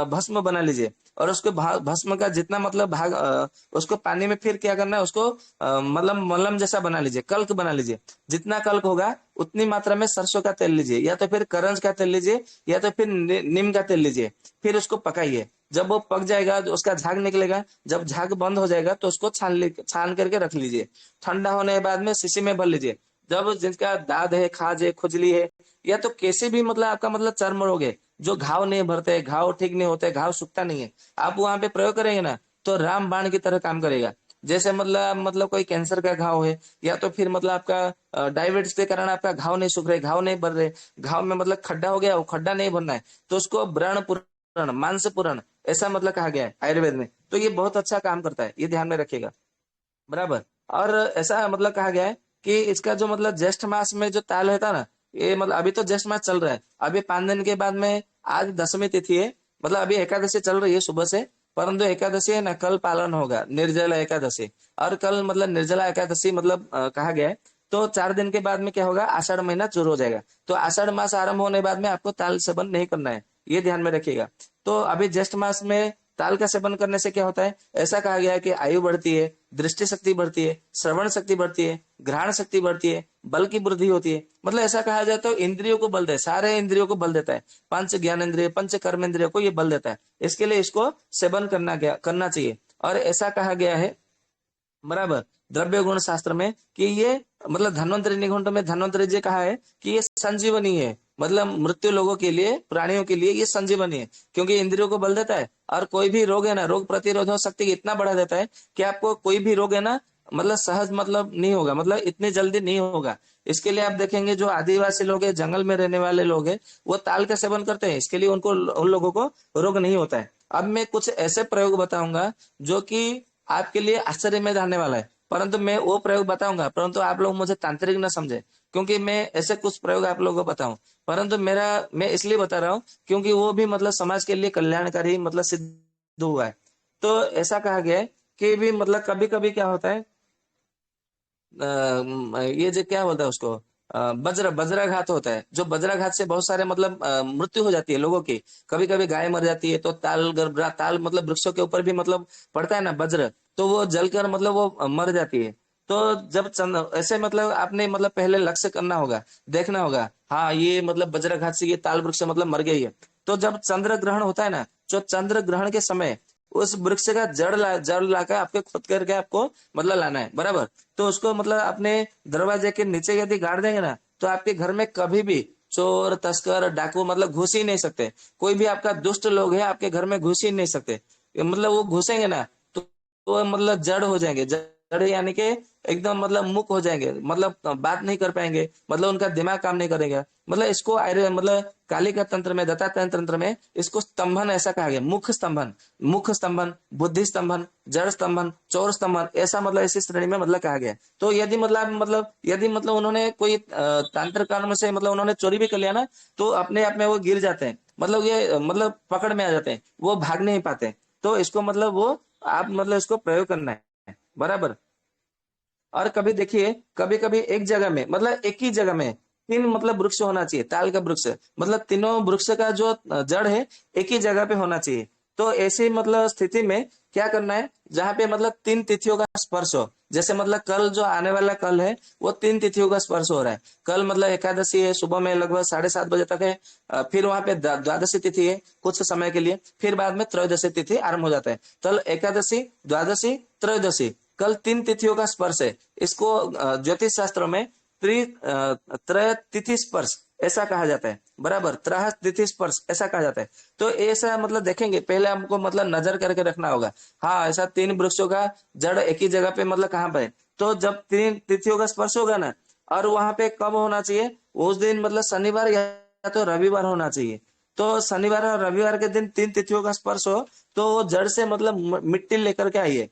भस्म बना लीजिए, और उसके भस्म का जितना मतलब भाग उसको पानी में फिर क्या करना है, उसको मतलब मलम जैसा बना लीजिए, कल्क बना लीजिए। जितना कल्क होगा उतनी मात्रा में सरसों का तेल लीजिए, या तो फिर करंज का तेल लीजिए, या तो फिर नीम का तेल लीजिए। फिर उसको पकाइए, जब वो पक जाएगा तो उसका झाग निकलेगा, जब झाग बंद हो जाएगा तो उसको छान करके रख लीजिए। ठंडा होने के बाद में शीशी में भर लीजिए। जब जिनका दाद है, खाज है, खुजली है, या तो कैसे भी मतलब आपका मतलब चर्म रोग है, जो घाव नहीं भरते, घाव ठीक नहीं होते, घाव सूखता नहीं है, आप वहां पे प्रयोग करेंगे ना, तो राम बाण की तरह काम करेगा। जैसे मतलब कोई कैंसर का घाव है, या तो फिर मतलब आपका डायबिटीज के कारण आपका घाव नहीं सूख रहे, घाव नहीं भर रहे, घाव में मतलब खड्डा हो गया, वो खड्डा नहीं भरना है, तो उसको व्रण पूरण, मांस पूरण ऐसा मतलब कहा गया है आयुर्वेद में। तो ये बहुत अच्छा काम करता है, ये ध्यान में रखिएगा, बराबर। और ऐसा मतलब कहा गया है कि इसका जो मतलब ज्येष्ठ मास में जो ताल रहता है ना, ये मतलब अभी तो ज्येष्ठ मास चल रहा है, अभी 5 दिन के बाद में आज दशमी तिथि है, मतलब अभी एकादशी चल रही है सुबह से, परंतु एकादशी है ना, कल पालन होगा निर्जला एकादशी। और कल मतलब निर्जला एकादशी मतलब कहा गया है। तो 4 दिन के बाद में क्या होगा, आषाढ़ महीना शुरू हो जाएगा, तो आषाढ़ मास आरंभ होने के बाद में आपको ताल सेवन नहीं करना है, ये ध्यान में रखिएगा। तो अभी ज्येष्ठ मास में ताल का सेवन करने से क्या होता है, ऐसा कहा गया है कि आयु बढ़ती है, दृष्टि शक्ति बढ़ती है, श्रवण शक्ति बढ़ती है, घ्राण शक्ति बढ़ती है, बल की वृद्धि होती है। मतलब ऐसा कहा जाए तो इंद्रियों को बल दे, सारे इंद्रियों को बल देता है, पंच ज्ञानेंद्रिय पंच कर्मेंद्रिय को ये बल देता है। इसके लिए इसको सेवन करना चाहिए। और ऐसा कहा गया है, बराबर, द्रव्य गुण शास्त्र में कि ये मतलब धन्वंतरि निघंटु में धन्वंतरि जी कहा है कि ये संजीवनी है, मतलब मृत्यु लोगों के लिए, प्राणियों के लिए ये संजीवनी है, क्योंकि इंद्रियों को बल देता है। और कोई भी रोग है ना, रोग प्रतिरोधक शक्ति इतना बढ़ा देता है कि आपको कोई भी रोग है ना, मतलब सहज मतलब नहीं होगा, मतलब इतनी जल्दी नहीं होगा। इसके लिए आप देखेंगे जो आदिवासी लोग हैं, जंगल में रहने वाले लोग हैं, वो ताल का सेवन करते हैं, इसके लिए उनको, उन लोगों को रोग नहीं होता है। अब मैं कुछ ऐसे प्रयोग बताऊंगा जो कि आपके लिए आश्चर्य में जाने वाला है, परंतु मैं वो प्रयोग बताऊंगा, परंतु आप लोग मुझे तांत्रिक न समझे, क्योंकि मैं ऐसे कुछ प्रयोग आप लोगों को बताऊं, परंतु मैं इसलिए बता रहा हूँ क्योंकि वो भी मतलब समाज के लिए कल्याणकारी मतलब सिद्ध हुआ है। तो ऐसा कहा गया है कि भी मतलब कभी कभी क्या होता है, ये जो क्या बोलता है उसको, वज्राघात होता है, जो वज्राघात से बहुत सारे मतलब मृत्यु हो जाती है लोगों की। कभी कभी गाय मर जाती है, तो ताल मतलब वृक्षों के ऊपर भी मतलब पड़ता है ना वज्र, तो वो जलकर मतलब वो मर जाती है। तो जब ऐसे मतलब आपने मतलब पहले लक्ष्य करना होगा, देखना होगा, हाँ ये मतलब वज्राघात से ये ताल वृक्ष मतलब मर गई है। तो जब चंद्र ग्रहण होता है ना, जो चंद्र ग्रहण के समय उस वृक्ष का जड़ लाकर आपके खुद करके आपको मतलब लाना है, बराबर। तो उसको मतलब अपने दरवाजे के नीचे यदि गाड़ देंगे ना, तो आपके घर में कभी भी चोर तस्कर डाकू मतलब घुस ही नहीं सकते। कोई भी आपका दुष्ट लोग है आपके घर में घुस ही नहीं सकते। मतलब वो घुसेंगे ना तो मतलब जड़ हो जाएंगे, जड़ यानी कि एकदम मतलब मुक हो जाएंगे, मतलब बात नहीं कर पाएंगे, मतलब उनका दिमाग काम नहीं करेगा। मतलब इसको मतलब कालिका तंत्र में, दत्तात्रेय तंत्र में इसको स्तंभन ऐसा कहा गया, मुख स्तंभन, बुद्धि स्तंभन, जड़ स्तंभन, चौर स्तंभन, ऐसा मतलब इसी श्रेणी में मतलब कहा गया। तो यदि मतलब उन्होंने कोई तांत्रिक कारण से मतलब उन्होंने चोरी भी कर लिया ना, तो अपने आप में वो गिर जाते हैं, मतलब ये मतलब पकड़ में आ जाते हैं, वो भाग नहीं पाते। तो इसको मतलब वो आप मतलब इसको प्रयोग करना है, बराबर। और कभी देखिए, कभी कभी एक जगह में मतलब एक ही जगह में तीन मतलब वृक्ष होना चाहिए, ताल का वृक्ष, मतलब तीनों वृक्ष का जो जड़ है एक ही जगह पे होना चाहिए। तो ऐसी मतलब स्थिति में क्या करना है, जहाँ पे मतलब तीन तिथियों का स्पर्श हो, जैसे मतलब कल जो आने वाला कल है वो तीन तिथियों का स्पर्श हो रहा है। कल मतलब एकादशी है, सुबह में लगभग 7:30 बजे तक है। फिर वहां पे द्वादशी तिथि है कुछ समय के लिए, फिर बाद में त्रयोदशी तिथि आरंभ हो जाता है। कल एकादशी, द्वादशी, त्रयोदशी, कल तीन तिथियों का स्पर्श है। इसको ज्योतिष शास्त्र में त्रय तिथि स्पर्श ऐसा कहा जाता है, बराबर, त्रय तिथि स्पर्श ऐसा कहा जाता है। तो ऐसा मतलब देखेंगे, पहले हमको मतलब नजर करके रखना होगा, हाँ ऐसा तीन वृक्षों का जड़ एक ही जगह पे मतलब कहाँ पे है। तो जब तीन तिथियों का स्पर्श होगा ना, और वहां पे कब होना चाहिए, उस दिन मतलब शनिवार या तो रविवार होना चाहिए। तो शनिवार और रविवार के दिन तीन तिथियों का स्पर्श हो, तो वो जड़ से मतलब मिट्टी लेकर के आइए,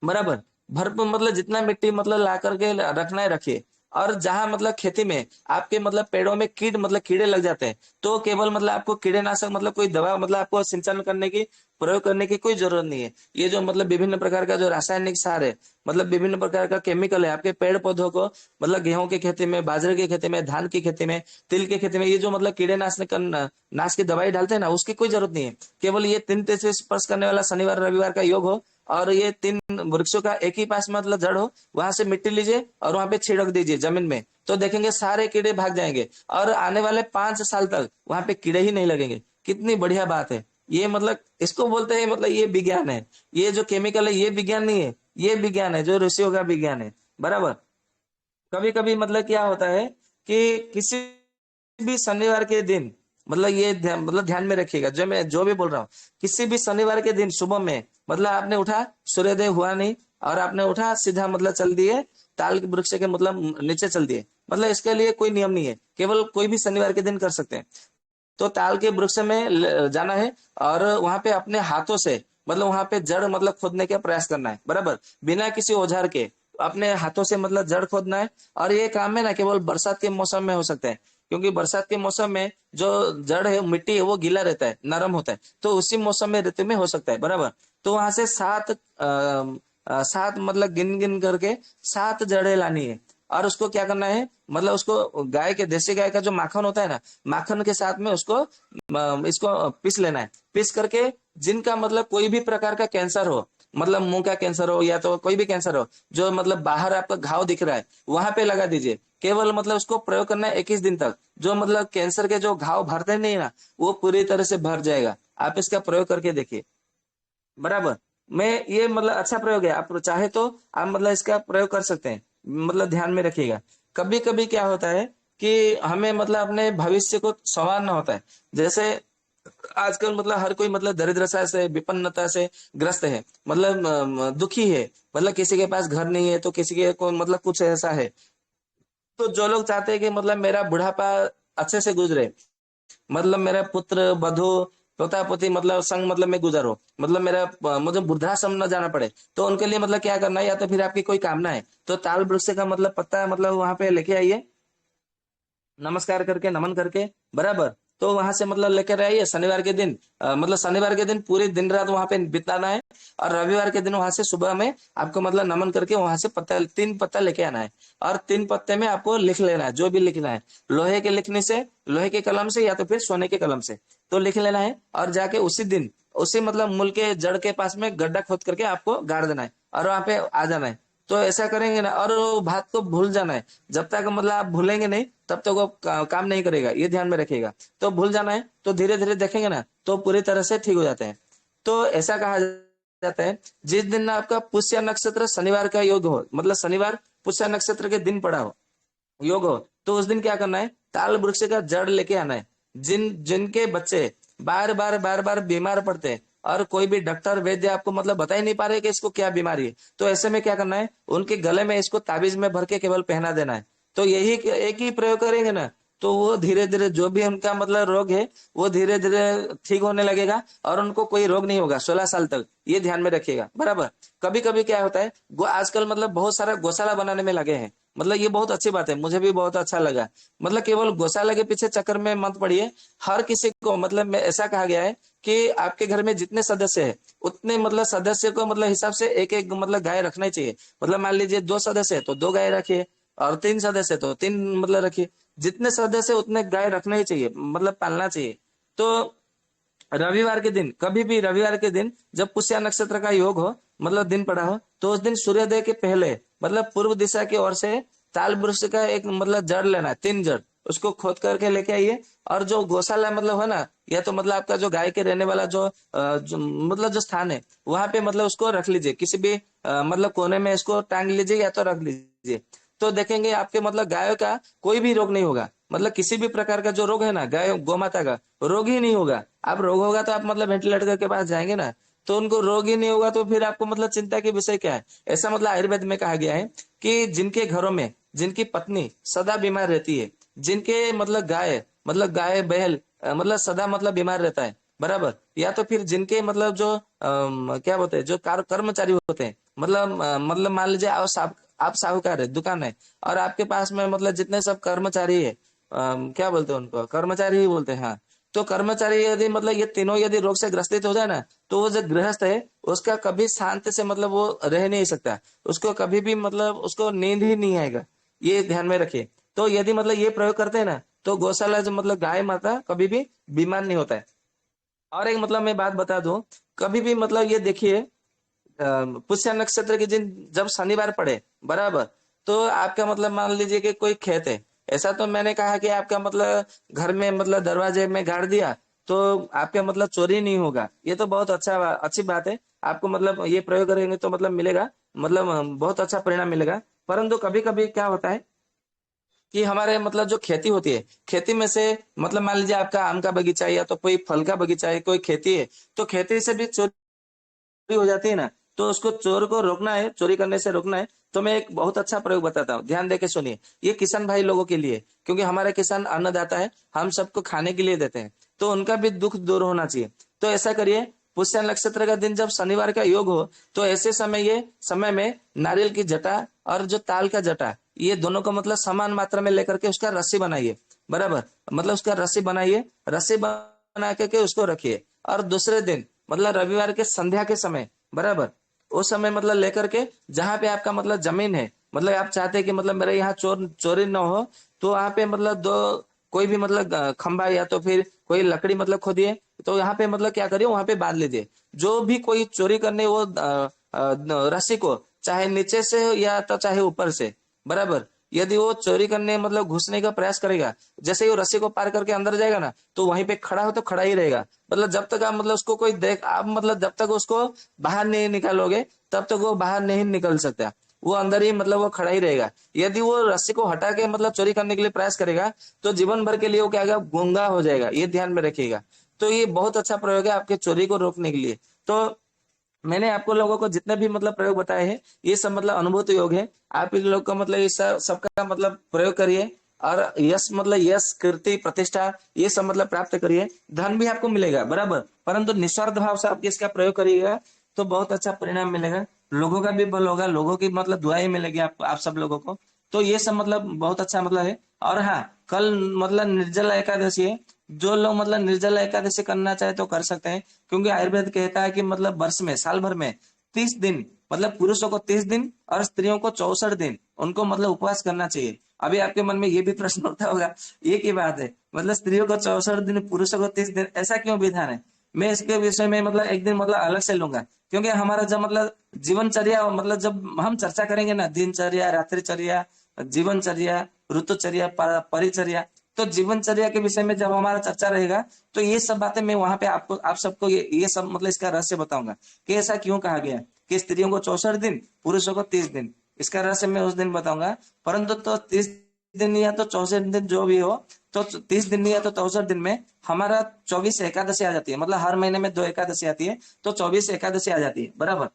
बराबर, भरपूर मतलब जितना मिट्टी मतलब ला करके रखना है रखिए। और जहां मतलब खेती में आपके मतलब पेड़ों में कीड़े लग जाते हैं, तो केवल मतलब आपको कीड़ेनाशक मतलब कोई दवा मतलब आपको सिंचन करने की, प्रयोग करने की कोई जरूरत नहीं है। ये जो मतलब विभिन्न प्रकार का जो रासायनिक सार है, मतलब विभिन्न प्रकार का केमिकल है, आपके पेड़ पौधों को मतलब गेहूं की खेती में, बाजरे की खेती में, धान की खेती में, तिल की खेती में, ये जो मतलब कीड़ेनाशक नाश की दवाई डालते हैं ना, उसकी कोई जरूरत नहीं है। केवल ये तीन तिथि स्पर्श करने वाला शनिवार रविवार का योग हो, और ये तीन वृक्षों का एक ही पास मतलब जड़ हो, वहां से मिट्टी लीजिए और वहां पे छिड़क दीजिए जमीन में, तो देखेंगे सारे कीड़े भाग जाएंगे, और आने वाले 5 साल तक वहां पे कीड़े ही नहीं लगेंगे। कितनी बढ़िया बात है ये, मतलब इसको बोलते हैं मतलब ये विज्ञान है। ये जो केमिकल है ये विज्ञान नहीं है, ये विज्ञान है जो ऋषियों का विज्ञान है, बराबर। कभी कभी मतलब क्या होता है कि किसी भी शनिवार के दिन, मतलब ये मतलब ध्यान में रखिएगा, जो मैं जो भी बोल रहा हूँ, किसी भी शनिवार के दिन सुबह में मतलब आपने उठा, सूर्योदय हुआ नहीं, और आपने उठा सीधा मतलब चल दिए ताल के वृक्ष के मतलब नीचे चल दिए, मतलब इसके लिए कोई नियम नहीं है, केवल कोई भी शनिवार के दिन कर सकते हैं। तो ताल के वृक्ष में जाना है, और वहां पे अपने हाथों से मतलब वहां पे जड़ मतलब खोदने का प्रयास करना है, बराबर, बिना किसी औजार के अपने हाथों से मतलब जड़ खोदना है। और ये काम है ना केवल बरसात के मौसम में हो सकता है, क्योंकि बरसात के मौसम में जो जड़ है, मिट्टी है, वो गीला रहता है, नरम होता है, तो उसी मौसम में ऋतु में हो सकता है, बराबर। तो वहां से सात मतलब गिन गिन करके 7 जड़ें लानी है। और उसको क्या करना है, मतलब उसको गाय के, देसी गाय का जो माखन होता है ना, माखन के साथ में उसको इसको पीस लेना है, पीस करके जिनका मतलब कोई भी प्रकार का कैंसर हो, मतलब मुंह का कैंसर हो या तो कोई भी कैंसर हो, जो मतलब बाहर आपका घाव दिख रहा है वहां पे लगा दीजिए। केवल मतलब उसको प्रयोग करना है 21 दिन तक। जो मतलब कैंसर के जो घाव भरते नहीं ना, वो पूरी तरह से भर जाएगा। आप इसका प्रयोग करके देखिए। बराबर। मैं ये मतलब अच्छा प्रयोग है, आप चाहे तो आप मतलब इसका प्रयोग कर सकते हैं। मतलब ध्यान में रखिएगा। कभी कभी क्या होता है कि हमें मतलब अपने भविष्य को संवारना होता है। जैसे आजकल मतलब हर कोई मतलब दरिद्रता से विपन्नता से ग्रस्त है, मतलब दुखी है। मतलब किसी के पास घर नहीं है तो किसी के को मतलब कुछ ऐसा है। तो जो लोग चाहते हैं कि मतलब मेरा बुढ़ापा अच्छे से गुजरे, मतलब मेरा पुत्र वधु पोता पोती मतलब संग मतलब में गुजरो, मतलब मेरा मुझे वृद्धाश्रम न जाना पड़े, तो उनके लिए मतलब क्या करना है, या तो फिर आपकी कोई कामना है तो ताल वृक्ष का मतलब पत्ता मतलब वहां पे लेके आइए, नमस्कार करके नमन करके। बराबर। तो वहां से मतलब लेकर आइए शनिवार के दिन, मतलब शनिवार के दिन पूरी दिन रात वहां पे बिताना है। और रविवार के दिन वहां से सुबह में आपको मतलब नमन करके वहां से पत्ता 3 पत्ता लेके आना है। और 3 पत्ते में आपको लिख लेना है जो भी लिखना है। लोहे के लिखने से, लोहे के कलम से या तो फिर सोने के कलम से तो लिख लेना है। और जाके उसी दिन उसी मतलब मूल के जड़ के पास में गड्ढा खोद करके आपको गाड़ देना है और वहां पे आ जाना है। तो ऐसा करेंगे ना, और वो बात को भूल जाना है। जब तक मतलब आप भूलेंगे नहीं तब तक वो काम नहीं करेगा, ये ध्यान में रखिएगा। तो भूल जाना है तो धीरे धीरे देखेंगे ना तो पूरी तरह से ठीक हो जाते हैं। तो ऐसा कहा जाता है, जिस दिन ना आपका पुष्य नक्षत्र शनिवार का योग हो, मतलब शनिवार पुष्य नक्षत्र के दिन पड़ा हो, योग हो, तो उस दिन क्या करना है, ताल वृक्ष का जड़ लेके आना है। जिनके बच्चे बार बार बीमार पड़ते हैं और कोई भी डॉक्टर वैद्य आपको मतलब बता ही नहीं पा रहे कि इसको क्या बीमारी है, तो ऐसे में क्या करना है, उनके गले में इसको ताबीज में भर के केवल पहना देना है। तो यही एक ही प्रयोग करेंगे ना, तो वो धीरे धीरे जो भी उनका मतलब रोग है वो धीरे धीरे ठीक होने लगेगा और उनको कोई रोग नहीं होगा 16 साल तक। ये ध्यान में रखिएगा। बराबर। कभी कभी क्या होता है, आजकल मतलब बहुत सारा गौशाला बनाने में लगे हैं। मतलब ये बहुत अच्छी बात है, मुझे भी बहुत अच्छा लगा। मतलब केवल गौशाला के पीछे चक्कर में मत पड़िए। हर किसी को मतलब ऐसा कहा गया है कि आपके घर में जितने सदस्य है उतने मतलब सदस्य को मतलब हिसाब से एक एक मतलब गाय रखना ही चाहिए। मतलब मान लीजिए 2 सदस्य है तो 2 गाय रखिए, और 3 सदस्य है तो 3 मतलब रखिए। जितने सदस्य है उतने गाय रखना ही चाहिए, मतलब पालना चाहिए। तो रविवार के दिन, कभी भी रविवार के दिन जब पुष्य नक्षत्र का योग हो, मतलब दिन पड़ा हो, तो उस दिन सूर्योदय के पहले मतलब पूर्व दिशा की ओर से ताल वृक्ष का एक मतलब जड़ लेना है, 3 जड़ उसको खोद करके लेके आइए। और जो गौशाला मतलब है ना, या तो मतलब आपका जो गाय के रहने वाला जो मतलब जो स्थान है वहां पे मतलब उसको रख लीजिए, किसी भी मतलब कोने में इसको टांग लीजिए या तो रख लीजिए। तो देखेंगे आपके मतलब गायों का कोई भी रोग नहीं होगा। मतलब किसी भी प्रकार का जो रोग है ना गाय गौ माता का, रोग ही नहीं होगा। अब रोग होगा तो आप मतलब वेंटिलेटर के पास जाएंगे ना, तो उनको रोग ही नहीं होगा तो फिर आपको मतलब चिंता के विषय क्या है। ऐसा मतलब आयुर्वेद में कहा गया है कि जिनके घरों में जिनकी पत्नी सदा बीमार रहती है, जिनके मतलब गाय बैल मतलब सदा मतलब बीमार रहता है। बराबर। या तो फिर जिनके मतलब जो क्या बोलते हैं जो कर्मचारी होते हैं, मतलब मान लीजिए आप साहूकार है, दुकान है, और आपके पास में मतलब जितने सब कर्मचारी है, क्या बोलते हैं उनको, कर्मचारी ही बोलते हैं, हाँ। तो कर्मचारी यदि मतलब ये तीनों यदि रोग से ग्रसित हो जाए ना, तो वो जो गृहस्थ है उसका कभी शांति से मतलब वो रह नहीं सकता। उसको कभी भी मतलब उसको नींद ही नहीं आएगा। ये ध्यान में रखिए। तो यदि मतलब ये प्रयोग करते हैं ना, तो गौशाला जो मतलब गाय माता कभी भी बीमार नहीं होता है। और एक मतलब मैं बात बता दूं, कभी भी मतलब ये देखिए, पुष्य नक्षत्र के दिन जब शनिवार पड़े, बराबर, तो आपका मतलब मान लीजिए कि कोई खेत है। ऐसा तो मैंने कहा कि आपका मतलब घर में मतलब दरवाजे में गाड़ दिया तो आपका मतलब चोरी नहीं होगा। ये तो बहुत अच्छी बात है। आपको मतलब ये प्रयोग करेंगे तो मतलब मिलेगा, मतलब बहुत अच्छा परिणाम मिलेगा। परंतु कभी कभी क्या होता है कि हमारे मतलब जो खेती होती है, खेती में से मतलब मान लीजिए आपका आम का बगीचा है या तो कोई फल का बगीचा है, कोई खेती है, तो खेती से भी चोरी हो जाती है ना। तो उसको चोर को रोकना है, चोरी करने से रोकना है। तो मैं एक बहुत अच्छा प्रयोग बताता हूँ, ध्यान देके सुनिए। ये किसान भाई लोगों के लिए, क्योंकि हमारे किसान अन्नदाता है, हम सबको खाने के लिए देते हैं, तो उनका भी दुख दूर होना चाहिए। तो ऐसा करिए, पुष्य नक्षत्र का दिन जब शनिवार का योग हो, तो ऐसे समय में नारियल की जटा और जो ताल का जटा, ये दोनों को मतलब समान मात्रा में लेकर के उसका रस्सी बनाइए। बराबर। मतलब उसका रस्सी बनाइए, रस्सी बना करके उसको रखिए। और दूसरे दिन मतलब रविवार के संध्या के समय, बराबर, उस समय मतलब लेकर के जहां पे आपका मतलब जमीन है, मतलब आप चाहते हैं कि मतलब मेरे यहाँ चोरी न हो, तो वहां पे मतलब दो कोई भी मतलब खंबा या तो फिर कोई लकड़ी मतलब खोदिए, तो यहाँ पे मतलब क्या करिए, वहां पे बांध लीजिए। जो भी कोई चोरी करने वो रस्सी को चाहे नीचे से हो या तो चाहे ऊपर से, बराबर, यदि वो चोरी करने मतलब घुसने का प्रयास करेगा, जैसे ही वो रस्सी को पार करके अंदर जाएगा ना, तो वहीं पे खड़ा हो तो खड़ा ही रहेगा। मतलब जब तक आप मतलब उसको कोई देख आप मतलब जब तक उसको बाहर नहीं निकालोगे तब तक वो बाहर नहीं निकल सकता। वो अंदर ही मतलब वो खड़ा ही रहेगा। यदि वो रस्सी को हटा के मतलब चोरी करने के लिए प्रयास करेगा तो जीवन भर के लिए वो क्या होगा, गूंगा हो जाएगा। ये ध्यान में रखिएगा। तो ये बहुत अच्छा प्रयोग है आपके चोरी को रोकने के लिए। तो मैंने आपको लोगों को जितने भी मतलब प्रयोग बताए हैं ये सब मतलब अनुभूत योग है। आप इन लोग का मतलब इस सबका मतलब प्रयोग करिए और यश मतलब यश कीर्ति प्रतिष्ठा ये सब मतलब प्राप्त करिए। धन भी आपको मिलेगा बराबर, परंतु निस्वार्थ भाव से आप इसका प्रयोग करिएगा तो बहुत अच्छा परिणाम मिलेगा। लोगों का भी बल होगा, लोगों की मतलब दुआएं मिलेगी आप सब लोगों को। तो ये सब मतलब बहुत अच्छा मतलब है। और हाँ, कल मतलब निर्जला एकादशी है। जो लोग मतलब निर्जला एकादशी करना चाहे तो कर सकते हैं, क्योंकि आयुर्वेद कहता है कि मतलब वर्ष में साल भर में 30 दिन, मतलब पुरुषों को 30 दिन और स्त्रियों को 64 दिन उनको मतलब उपवास करना चाहिए। अभी आपके मन में ये भी प्रश्न उठा होगा, ये की बात है, मतलब स्त्रियों को 64 दिन पुरुषों को 30 दिन, ऐसा क्यों विधान है? मैं इसके विषय में मतलब एक दिन मतलब अलग से लूंगा, क्योंकि हमारा जब मतलब जीवनचर्या मतलब जब हम चर्चा करेंगे ना, दिनचर्या, रात्रिचर्या, जीवनचर्या, ऋतुचर्या, परिचर्या, तो जीवनचर्या के विषय में जब हमारा चर्चा रहेगा तो ये सब बातें मैं वहां पे आपको आप सबको ये सब मतलब इसका रहस्य बताऊंगा कि ऐसा क्यों कहा गया कि स्त्रियों को 64 दिन पुरुषों को 30 दिन। इसका रहस्य मैं उस दिन बताऊंगा। परंतु तो 30 दिन या तो 64 दिन जो भी हो, तो 30 दिन या तो 64 दिन में हमारा 24 एकादशी आ जाती है। मतलब हर महीने में 2 एकादशी आती है, तो 24 एकादशी आ जाती है बराबर।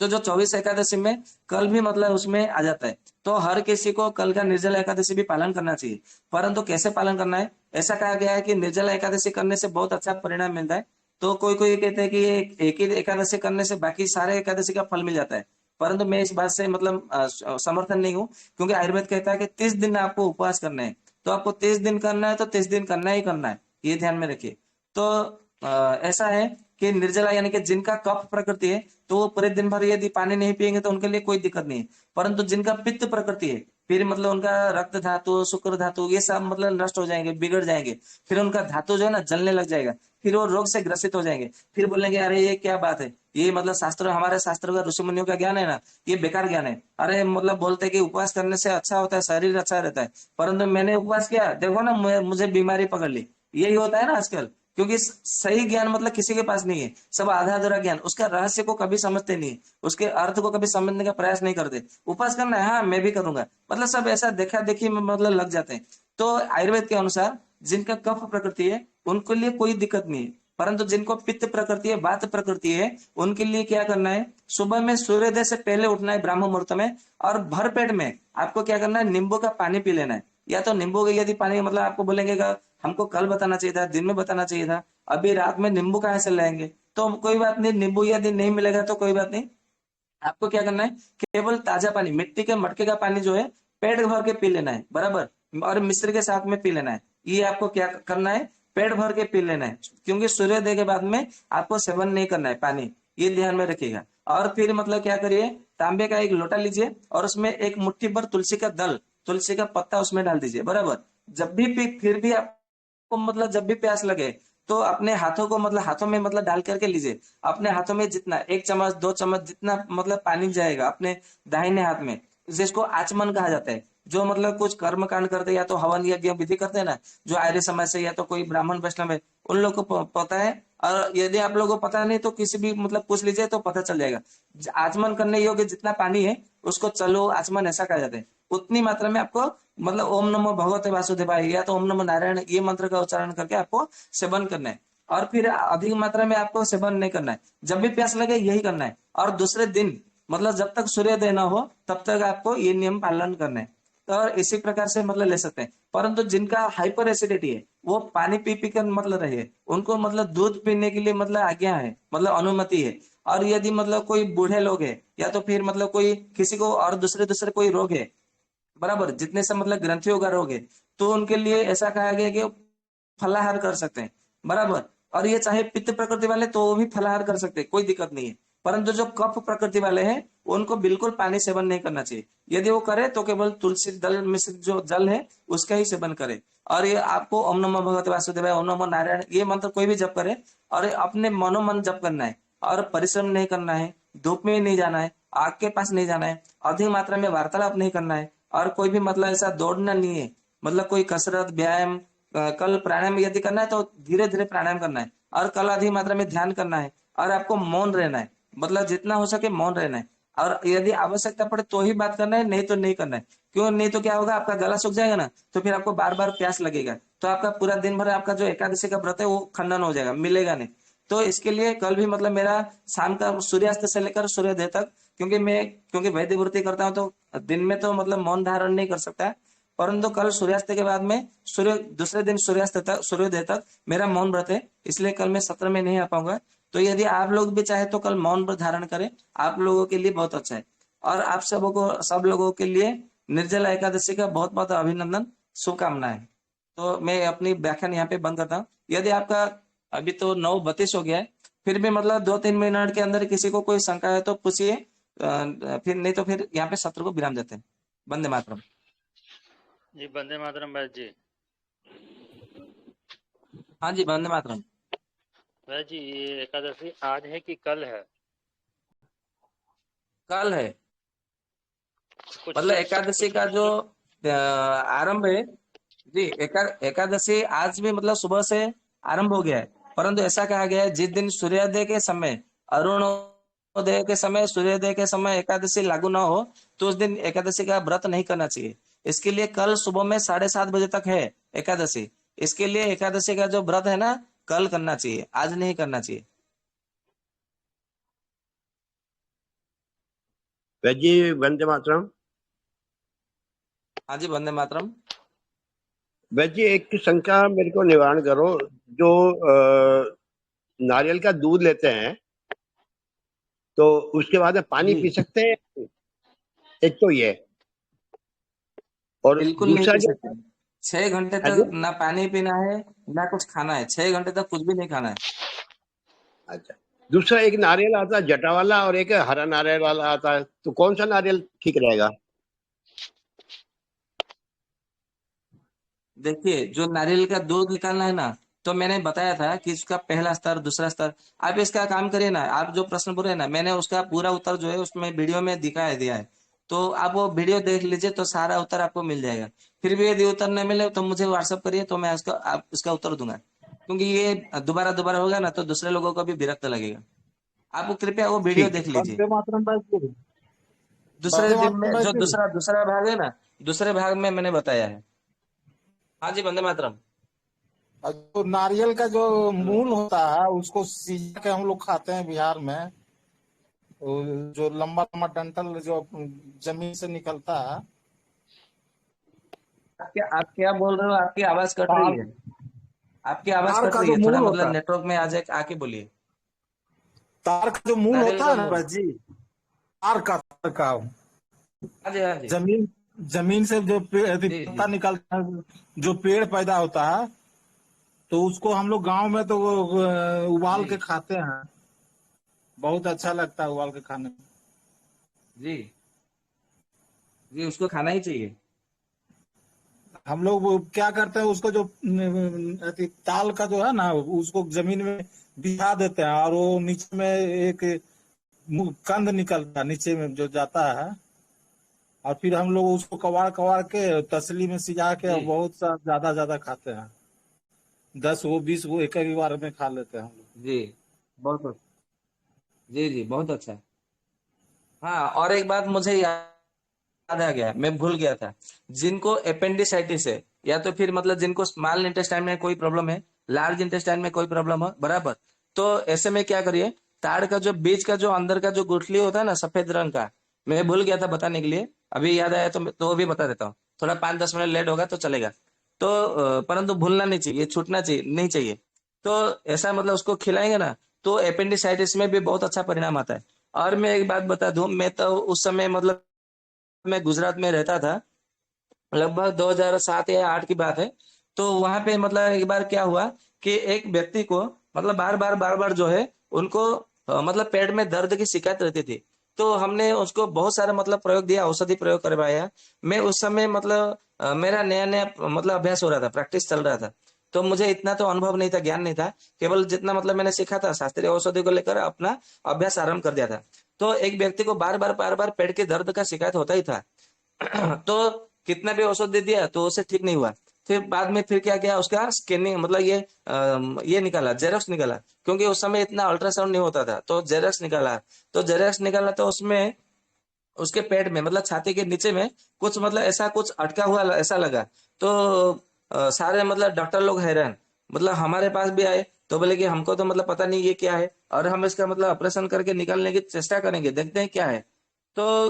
तो जो 24 एकादशी में कल भी मतलब उसमें आ जाता है। तो हर किसी को कल का निर्जला एकादशी भी पालन करना चाहिए। परंतु कैसे पालन करना है, ऐसा कहा गया है कि निर्जला एकादशी करने से बहुत अच्छा परिणाम मिलता है। तो कोई कोई कहते हैं कि एक ही एकादशी करने से बाकी सारे एकादशी का फल मिल जाता है। परंतु मैं इस बात से मतलब समर्थन नहीं हूँ, क्योंकि आयुर्वेद कहता है कि 30 दिन आपको उपवास करना है। तो आपको 30 दिन करना है तो 30 दिन करना ही करना है, ये ध्यान में रखिए। तो ऐसा है कि निर्जला यानी कि जिनका कफ प्रकृति है तो वो पूरे दिन भर यदि पानी नहीं पिएंगे तो उनके लिए कोई दिक्कत नहीं है। परंतु जिनका पित्त प्रकृति है, फिर मतलब उनका रक्त धातु, शुक्र धातु ये सब मतलब नष्ट हो जाएंगे, बिगड़ जाएंगे। फिर उनका धातु जो है ना जलने लग जाएगा, फिर वो रोग से ग्रसित हो जाएंगे। फिर बोलेंगे अरे ये क्या बात है, ये मतलब शास्त्र, हमारे शास्त्र का ऋषि मुनियों का ज्ञान है ना, ये बेकार ज्ञान है। अरे मतलब बोलते हैं कि उपवास करने से अच्छा होता है, शरीर अच्छा रहता है, परंतु मैंने उपवास किया, देखो ना मुझे बीमारी पकड़ ली। यही होता है ना आजकल, क्योंकि सही ज्ञान मतलब किसी के पास नहीं है, सब आधा अधूरा ज्ञान, उसका रहस्य को कभी समझते नहीं, उसके अर्थ को कभी समझने का प्रयास नहीं करते। उपास करना है, हाँ मैं भी करूंगा, मतलब सब ऐसा देखा देखी में मतलब लग जाते हैं। तो आयुर्वेद के अनुसार जिनका कफ प्रकृति है उनके लिए कोई दिक्कत नहीं है। परंतु जिनको पित्त प्रकृति है, वात प्रकृति है, उनके लिए क्या करना है, सुबह में सूर्योदय से पहले उठना है ब्राह्म मुहूर्त में, और भर पेट में आपको क्या करना है, नींबू का पानी पी लेना है। या तो नींबू का यदि पानी मतलब आपको बोलेंगे हमको कल बताना चाहिए था, दिन में बताना चाहिए था, अभी रात में नींबू कहाँ से लाएंगे, तो कोई बात नहीं, नींबू यदि नहीं मिलेगा तो कोई बात नहीं। आपको क्या करना है, केवल ताजा पानी, मिट्टी के मटके का पानी जो है पेट भर के पी लेना है बराबर, और मिश्री के साथ में पी लेना है। ये आपको क्या करना है, पेट भर के पी लेना है, क्योंकि सूर्योदय के बाद में आपको सेवन नहीं करना है पानी, ये ध्यान में रखिएगा। और फिर मतलब क्या करिए, तांबे का एक लोटा लीजिए और उसमें एक मुट्ठी भर तुलसी का दल, तुलसी का पत्ता उसमें डाल दीजिए बराबर। जब भी फिर भी आपको मतलब जब भी प्यास लगे तो अपने हाथों को मतलब हाथों में मतलब डाल करके लीजिए। अपने हाथों में जितना 1 चम्मच 2 चम्मच जितना मतलब पानी जाएगा अपने दाहिने हाथ में, जिसको आचमन कहा जाता है। जो मतलब कुछ कर्म कांड करते या तो हवन यज्ञ विधि करते हैं ना, जो आर्य समाज से या तो कोई ब्राह्मण वैष्णव है, उन लोग को पता है। और यदि आप लोगों को पता नहीं तो किसी भी मतलब पूछ लीजिए तो पता चल जाएगा। आचमन करने योग्य जितना पानी है उसको चलो आचमन ऐसा कहा जाता है। उतनी मात्रा में आपको मतलब ओम नमो भगवते वासुदेवाय या तो ओम नमो नारायण ये मंत्र का उच्चारण करके आपको सेवन करना है। और फिर अधिक मात्रा में आपको सेवन नहीं करना है, जब भी प्यास लगे यही करना है। और दूसरे दिन मतलब जब तक सूर्योदय न हो तब तक आपको ये नियम पालन करना है। तो इसी प्रकार से मतलब ले सकते हैं। परंतु जिनका हाइपर एसिडिटी है वो पानी पी पी कर मतलब रहे, उनको मतलब दूध पीने के लिए मतलब आज्ञा है, मतलब अनुमति है। और यदि मतलब कोई बूढ़े लोग है या तो फिर मतलब कोई किसी को और दूसरे दूसरे कोई रोग है बराबर, जितने से मतलब ग्रंथियों का रोग है, तो उनके लिए ऐसा कहा गया कि फलाहार कर सकते हैं बराबर। और ये चाहे पित्त प्रकृति वाले तो वो भी फलाहार कर सकते हैं, कोई दिक्कत नहीं है। परंतु जो कफ प्रकृति वाले हैं उनको बिल्कुल पानी सेवन नहीं करना चाहिए। यदि वो करे तो केवल तुलसी दल मिश्रित जो जल है उसका ही सेवन करे। और ये आपको ओम नमो भगवते वासुदेवाय, ओम नमो नारायण, ये मंत्र कोई भी जप करे और अपने मनोमन जप करना है और परिश्रम नहीं करना है, धूप में नहीं जाना है, आग के पास नहीं जाना है, अधिक मात्रा में वार्तालाप नहीं करना है और कोई भी मतलब ऐसा दौड़ना नहीं है, मतलब कोई कसरत व्यायाम, कल प्राणायाम यदि करना है तो धीरे धीरे प्राणायाम करना है और कल अधिक मात्रा में ध्यान करना है और आपको मौन रहना है, मतलब जितना हो सके मौन रहना है और यदि आवश्यकता पड़े तो ही बात करना है, नहीं तो नहीं करना है। क्यों नहीं तो क्या होगा, आपका गला सूख जाएगा ना, तो फिर आपको बार बार प्यास लगेगा, तो आपका पूरा दिन भर आपका जो एकादशी का व्रत है वो खंडन हो जाएगा, मिलेगा नहीं। तो इसके लिए कल भी मतलब मेरा शाम का सूर्यास्त से लेकर सूर्योदय तक, क्योंकि वैदिक वृत्ति करता हूँ तो दिन में तो मतलब मौन धारण नहीं कर सकता, परंतु कल सूर्यास्त के बाद में दूसरे दिन सूर्यास्त तक, सूर्योदय तक मेरा मौन व्रत है, इसलिए कल मैं सत्र में नहीं आ पाऊंगा। तो यदि आप लोग भी चाहे तो कल मौन व्रत धारण करें, आप लोगों के लिए बहुत अच्छा है। और आप सब लोगों के लिए निर्जला एकादशी का बहुत बहुत अभिनंदन, शुभकामनाएं। तो मैं अपनी व्याख्यान यहाँ पे बंद करता हूँ। यदि आपका अभी तो 9:32 हो गया है, फिर भी मतलब 2-3 मिनट के अंदर किसी को कोई शंका है तो पूछिए, फिर नहीं तो फिर यहाँ पे सत्र को विराम देते हैं। वंदे मातरम। जी वंदे मातरम वैद्य जी। हाँ जी, वंदे मातरम। वैद्य जी, ये एकादशी आज है कि कल है? कल है, कुछ मतलब एकादशी का जो आरंभ है जी, एकादशी आज भी मतलब सुबह से आरंभ हो गया है, परंतु ऐसा कहा गया है जिस दिन सूर्योदय के समय, अरुणोदय के समय, सूर्योदय के समय एकादशी लागू ना हो तो उस दिन एकादशी का व्रत नहीं करना चाहिए। इसके लिए कल सुबह में 7:30 बजे तक है एकादशी, इसके लिए एकादशी का जो व्रत है ना, कल करना चाहिए, आज नहीं करना चाहिए। वैद्य जी वंदे मातरम। हाँ जी, वंदे मातरम। वैद्य जी एक शंका मेरे को निवारण करो, जो नारियल का दूध लेते हैं तो उसके बाद में पानी जी, पी सकते हैं? एक तो ये, और बिल्कुल नहीं दूसरा पी जो, सकते। 6 घंटे हाँ जी, तक ना पानी पीना है ना कुछ खाना है, 6 घंटे तक कुछ भी नहीं खाना है। अच्छा, दूसरा एक नारियल आता है जटा वाला और एक हरा नारियल वाला आता है, तो कौन सा नारियल ठीक रहेगा? देखिए, जो नारियल का दूध निकालना है ना, तो मैंने बताया था कि इसका पहला स्तर, दूसरा स्तर, आप इसका काम करिए ना, आप जो प्रश्न पूछे ना, मैंने उसका पूरा उत्तर जो है उसमें वीडियो में दिखाया दिया है, तो आप वो वीडियो देख लीजिए तो सारा उत्तर आपको मिल जाएगा। फिर भी यदि उत्तर नहीं मिले तो मुझे व्हाट्सअप करिए, तो मैं इसका उत्तर दूंगा, क्योंकि ये दोबारा दोबारा होगा ना तो दूसरे लोगों को भी विरक्त लगेगा। आप कृपया वो वीडियो ठीक है। देख लीजिए। वंदे मातरम भाई जी। दूसरे वंदे दिन में मातरम भाई जो जी। दूसरा दूसरा भाग है ना, दूसरे भाग में मैंने बताया है। हाँ जी, वंदे मातरम। और जो नारियल का जो हेलो। मूल होता है उसको सिजा के हम लोग खाते हैं बिहार में। वो जो लंबा लंबा डंठल जो जमीन से निकलता है। आप क्या बोल रहे हो, आपकी आवाज कट रही तार है। आपकी आवाज तार कट का रही जो है, थोड़ा मूल मतलब होता है, नेटवर्क में आ जाए, आके बोलिए। तार का जो मूल नारियल होता का है ना मूल। भाई जी, तार का हाँ जी, हाँ जी। जमीन जमीन से जो अथी जी जी पत्ता निकलता है, जो पेड़ पैदा होता है, तो उसको हम लोग गांव में तो वो उबाल जी के खाते हैं। बहुत अच्छा लगता है उबाल के खाने में। जी जी, उसको खाना ही चाहिए। हम लोग वो क्या करते हैं, उसको जो अथी ताल का जो है ना, उसको जमीन में बिछा देते हैं और वो नीचे में एक कंद निकलता है नीचे में जो जाता है, और फिर हम लोग उसको कबाड़ कबाड़ के तसली में सिजा के जी और बहुत सा ज्यादा ज्यादा खाते हैं। 10 वो 20 वो एक ही बार में खा लेते हैं हम लोग। जी, बहुत, जी जी, बहुत अच्छा है। हाँ, और एक बात मुझे याद आ गया, मैं भूल गया था। जिनको अपेंडिसाइटिस है या तो फिर मतलब जिनको स्मॉल इंटेस्टाइन में कोई प्रॉब्लम है, लार्ज इंटेस्टाइन में कोई प्रॉब्लम हो, बराबर, तो ऐसे में क्या करिए, ताड़ का जो बीज का जो अंदर का जो गुठली होता है ना सफेद रंग का, मैं भूल गया था बताने के लिए, अभी याद आया तो वो भी बता देता हूँ। थोड़ा 5-10 मिनट लेट होगा तो चलेगा। तो परंतु भूलना नहीं चाहिए, छूटना चाहिए नहीं चाहिए। तो ऐसा मतलब उसको खिलाएंगे ना तो अपेंडिसाइटिस में भी बहुत अच्छा परिणाम आता है। और मैं एक बात बता दूं, मैं तो उस समय मतलब मैं गुजरात में रहता था, लगभग 2007 या 8 की बात है। तो वहां पे मतलब एक बार क्या हुआ कि एक व्यक्ति को मतलब बार बार जो है उनको मतलब पेट में दर्द की शिकायत रहती थी। तो हमने उसको बहुत सारा मतलब प्रयोग दिया, औषधि प्रयोग करवाया। मैं उस समय मतलब मेरा नया नया मतलब अभ्यास हो रहा था, प्रैक्टिस चल रहा था, तो मुझे इतना तो अनुभव नहीं था, ज्ञान नहीं था, केवल जितना मतलब मैंने सीखा था शास्त्रीय औषधि को लेकर अपना अभ्यास आरंभ कर दिया था। तो एक व्यक्ति को बार बार पेट के दर्द का शिकायत होता ही था। तो कितना भी औषध दे दिया तो उसे ठीक नहीं हुआ। फिर बाद में फिर क्या किया, उसका स्कैनिंग मतलब ये निकाला, जेरोक्स निकाला, क्योंकि उस समय इतना अल्ट्रासाउंड नहीं होता था, तो जेरोक्स निकाला। तो जेरोक्स निकाला तो उसमें उसके पेट में मतलब छाती के नीचे में कुछ मतलब ऐसा कुछ अटका हुआ ऐसा लगा। तो सारे मतलब डॉक्टर लोग हैरान, मतलब हमारे पास भी आए तो बोले कि हमको तो मतलब पता नहीं ये क्या है, और हम इसका मतलब ऑपरेशन करके निकालने की चेष्टा करेंगे, देखते हैं क्या है। तो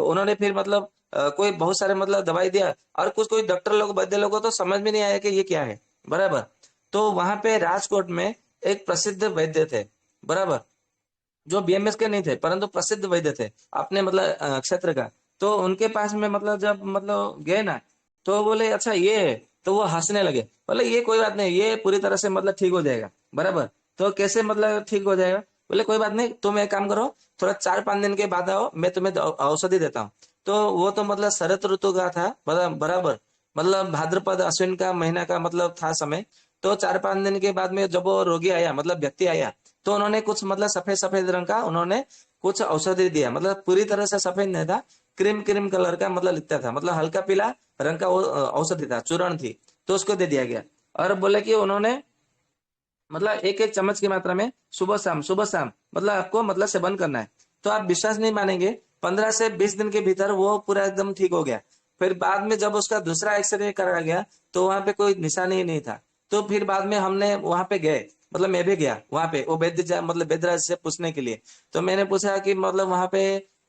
उन्होंने फिर मतलब कोई बहुत सारे मतलब दवाई दिया, और कुछ कोई डॉक्टर लोग वैद्य लोगों को तो समझ में नहीं आया कि ये क्या है, बराबर। तो वहां पे राजकोट में एक प्रसिद्ध वैद्य थे, बराबर, जो बीएमएस के नहीं थे परंतु प्रसिद्ध वैद्य थे अपने मतलब क्षेत्र का। तो उनके पास में मतलब जब मतलब गए ना, तो बोले अच्छा ये है, तो वो हंसने लगे, बोले ये कोई बात नहीं, ये पूरी तरह से मतलब ठीक हो जाएगा, बराबर। तो कैसे मतलब ठीक हो जाएगा, बोले कोई बात नहीं, तुम एक काम करो, थोड़ा 4-5 दिन के बाद आओ, मैं तुम्हें औषधि देता हूँ। तो वो तो मतलब शरद ऋतु का था, बराबर, मतलब भाद्रपद अश्विन का महीना का मतलब था समय। तो 4-5 दिन के बाद में जब वो रोगी आया मतलब व्यक्ति आया, तो उन्होंने कुछ मतलब सफेद सफेद रंग का उन्होंने कुछ औषधि दिया, मतलब पूरी तरह से सफेद नहीं था, क्रीम क्रीम कलर का मतलब लिखता था, मतलब हल्का पीला रंग का वो औषधि था, चूर्ण थी। तो उसको दे दिया गया, और बोले कि उन्होंने मतलब एक एक चम्मच की मात्रा में सुबह शाम मतलब आपको मतलब सेवन करना है। तो आप विश्वास नहीं मानेंगे, 15 से 20 दिन के भीतर वो पूरा एकदम ठीक हो गया। फिर बाद में जब उसका दूसरा एक्सरे कराया गया तो वहां पे कोई निशान ही नहीं था। तो फिर बाद में हमने वहां पे गए, मतलब मैं भी गया वहां पे, वो मतलब वैद्यराज से पूछने के लिए। तो मैंने पूछा कि मतलब वहां पे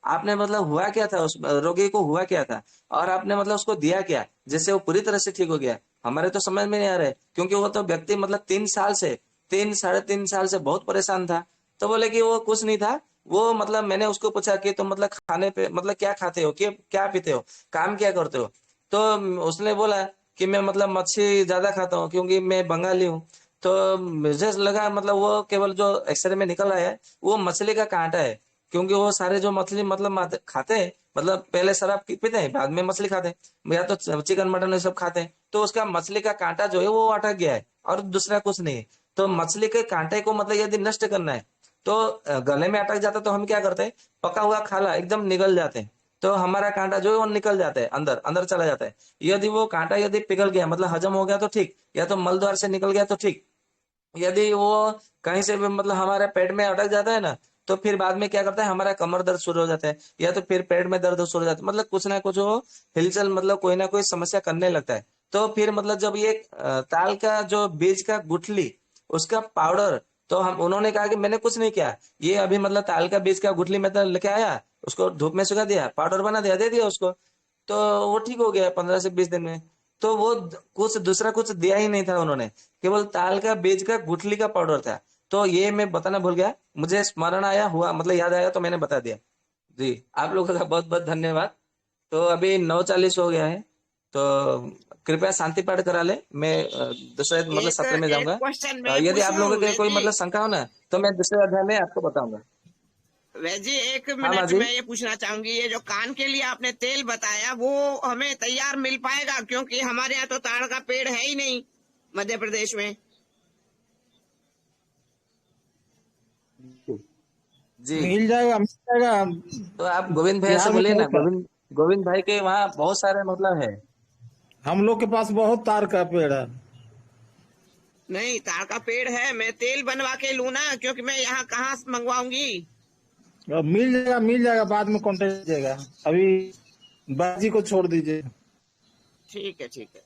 आपने मतलब हुआ क्या था, उस रोगी को हुआ क्या था, और आपने मतलब उसको दिया क्या जिससे वो पूरी तरह से ठीक हो गया। हमारे तो समझ में नहीं आ रहा है, क्योंकि वो तो व्यक्ति मतलब 3 साल से 3 साढ़े 3 साल से बहुत परेशान था। तो बोले कि वो कुछ नहीं था, वो मतलब मैंने उसको पूछा कि तुम मतलब खाने पे मतलब क्या खाते हो, क्या पीते हो, काम क्या करते हो। तो उसने बोला कि मैं मतलब मच्छी ज्यादा खाता हूँ क्योंकि मैं बंगाली हूँ। तो मुझे लगा मतलब वो केवल जो एक्सरे में निकल आया है वो मछली का कांटा है, क्योंकि वो सारे जो मछली मतलब खाते हैं, मतलब पहले शराब पीते हैं बाद में मछली खाते हैं, या तो चिकन मटन ये सब खाते हैं, तो उसका मछली का कांटा जो है वो अटक गया है, और दूसरा कुछ नहीं है। तो मछली के कांटे को मतलब यदि नष्ट करना है तो गले में अटक जाता, तो हम क्या करते हैं, पका हुआ खाला एकदम निगल जाते हैं, तो हमारा कांटा जो है वो निकल जाता है, अंदर अंदर चला जाता है। यदि वो कांटा यदि पिघल गया मतलब हजम हो गया तो ठीक, या तो मल द्वार से निकल गया तो ठीक। यदि वो कहीं से भी मतलब हमारे पेट में अटक जाता है ना, तो फिर बाद में क्या करता है, हमारा कमर दर्द शुरू हो जाता है, या तो फिर पेट में दर्द शुरू हो जाता है, मतलब कुछ ना कुछ वो हिलचल मतलब कोई ना कोई समस्या करने लगता है। तो फिर मतलब जब ये ताल का जो बीज का गुठली उसका पाउडर, तो हम उन्होंने कहा कि मैंने कुछ नहीं किया, ये अभी मतलब ताल का बीज का गुठली में तो लेके आया, उसको धूप में सुखा दिया, पाउडर बना दिया, दे दिया उसको, तो वो ठीक हो गया 15 से 20 दिन में। तो वो कुछ दूसरा कुछ दिया ही नहीं था उन्होंने, केवल ताल का बीज का गुठली का पाउडर था। तो ये मैं बताना भूल गया, मुझे स्मरण आया हुआ मतलब याद आया तो मैंने बता दिया। जी, आप लोगों का बहुत बहुत धन्यवाद। तो अभी 9:40 हो गया है, तो कृपया शांति पाठ करा ले, मैं दूसरे मतलब एक सत्र में एक जाऊंगा। क्वेश्चन मैं यदि आप पूछूं लोगों के कोई वैजी। मतलब शंका हो ना, तो मैं दूसरे अध्याय में आपको बताऊंगा। वैजी एक हाँ मिनट माजी। मैं ये पूछना चाहूंगी, ये जो कान के लिए आपने तेल बताया वो हमें तैयार मिल पाएगा? क्योंकि हमारे यहाँ तो ताड़ का पेड़ है ही नहीं मध्य प्रदेश में। जी, मिल जाएगा। तो आप गोविंद भैया से बिहार में बोलिए ना, बहुत गोविंद गोविंद भाई के वहाँ बहुत सारे मतलब है। हम लोग के पास बहुत तार का पेड़ है। नहीं, ताड़ का पेड़ है, मैं तेल बनवा के लूँ ना, क्योंकि मैं यहाँ कहाँ से मंगवाऊंगी। और मिल जाएगा, बाद में कांटेक्ट कीजिएगा। अभी बाजी को छोड़ दीजिए। ठीक है, ठीक है।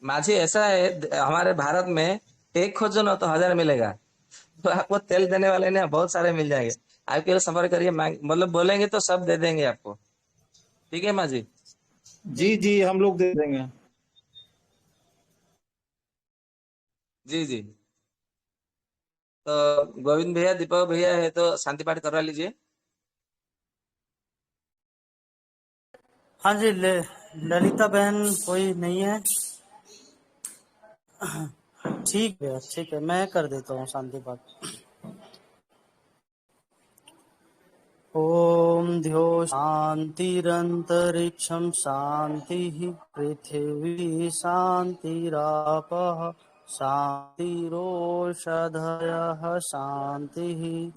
माझी ऐसा है, हमारे भारत में एक खोजो ना तो 1000 मिलेगा। तो आपको तेल देने वाले ना बहुत सारे मिल जाएंगे। आप केवल सफर करिए, मतलब बोलेंगे तो सब दे देंगे आपको। ठीक है माझी। जी जी, हम लोग दे देंगे। जी जी। तो गोविंद भैया दीपक भैया है तो शांति पाठ करवा लीजिए। हाँ जी, ललिता बहन कोई नहीं है। ठीक है, ठीक है, मैं कर देता हूँ शांति पाठ। ओम विन्ध्यो शान्तिरन्तरिक्षं शान्तिः पृथिवी शान्तिरापः शान्तिरोषधयः शान्तिः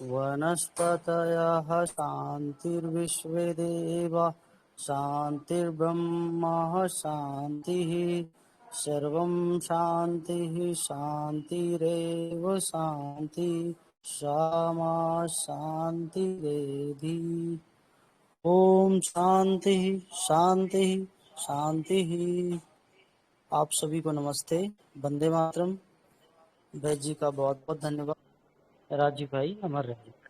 वनस्पतयः शान्तिर्विश्वे देवा शान्तिर्ब्रह्म शान्तिः सर्वं शान्तिः शान्तिरेव शान्ति क्षमा शान्तिरेधि। ओम शांति शांति शांति। आप सभी को नमस्ते, वंदे मातरम। वैद्य जी का बहुत बहुत धन्यवाद। राजीव भाई अमर रहे।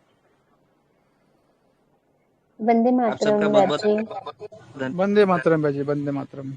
वंदे आप मातरम सबका बहुत वैद्य जी। बहुत वंदे मातरम भाई जी, वंदे मातरम।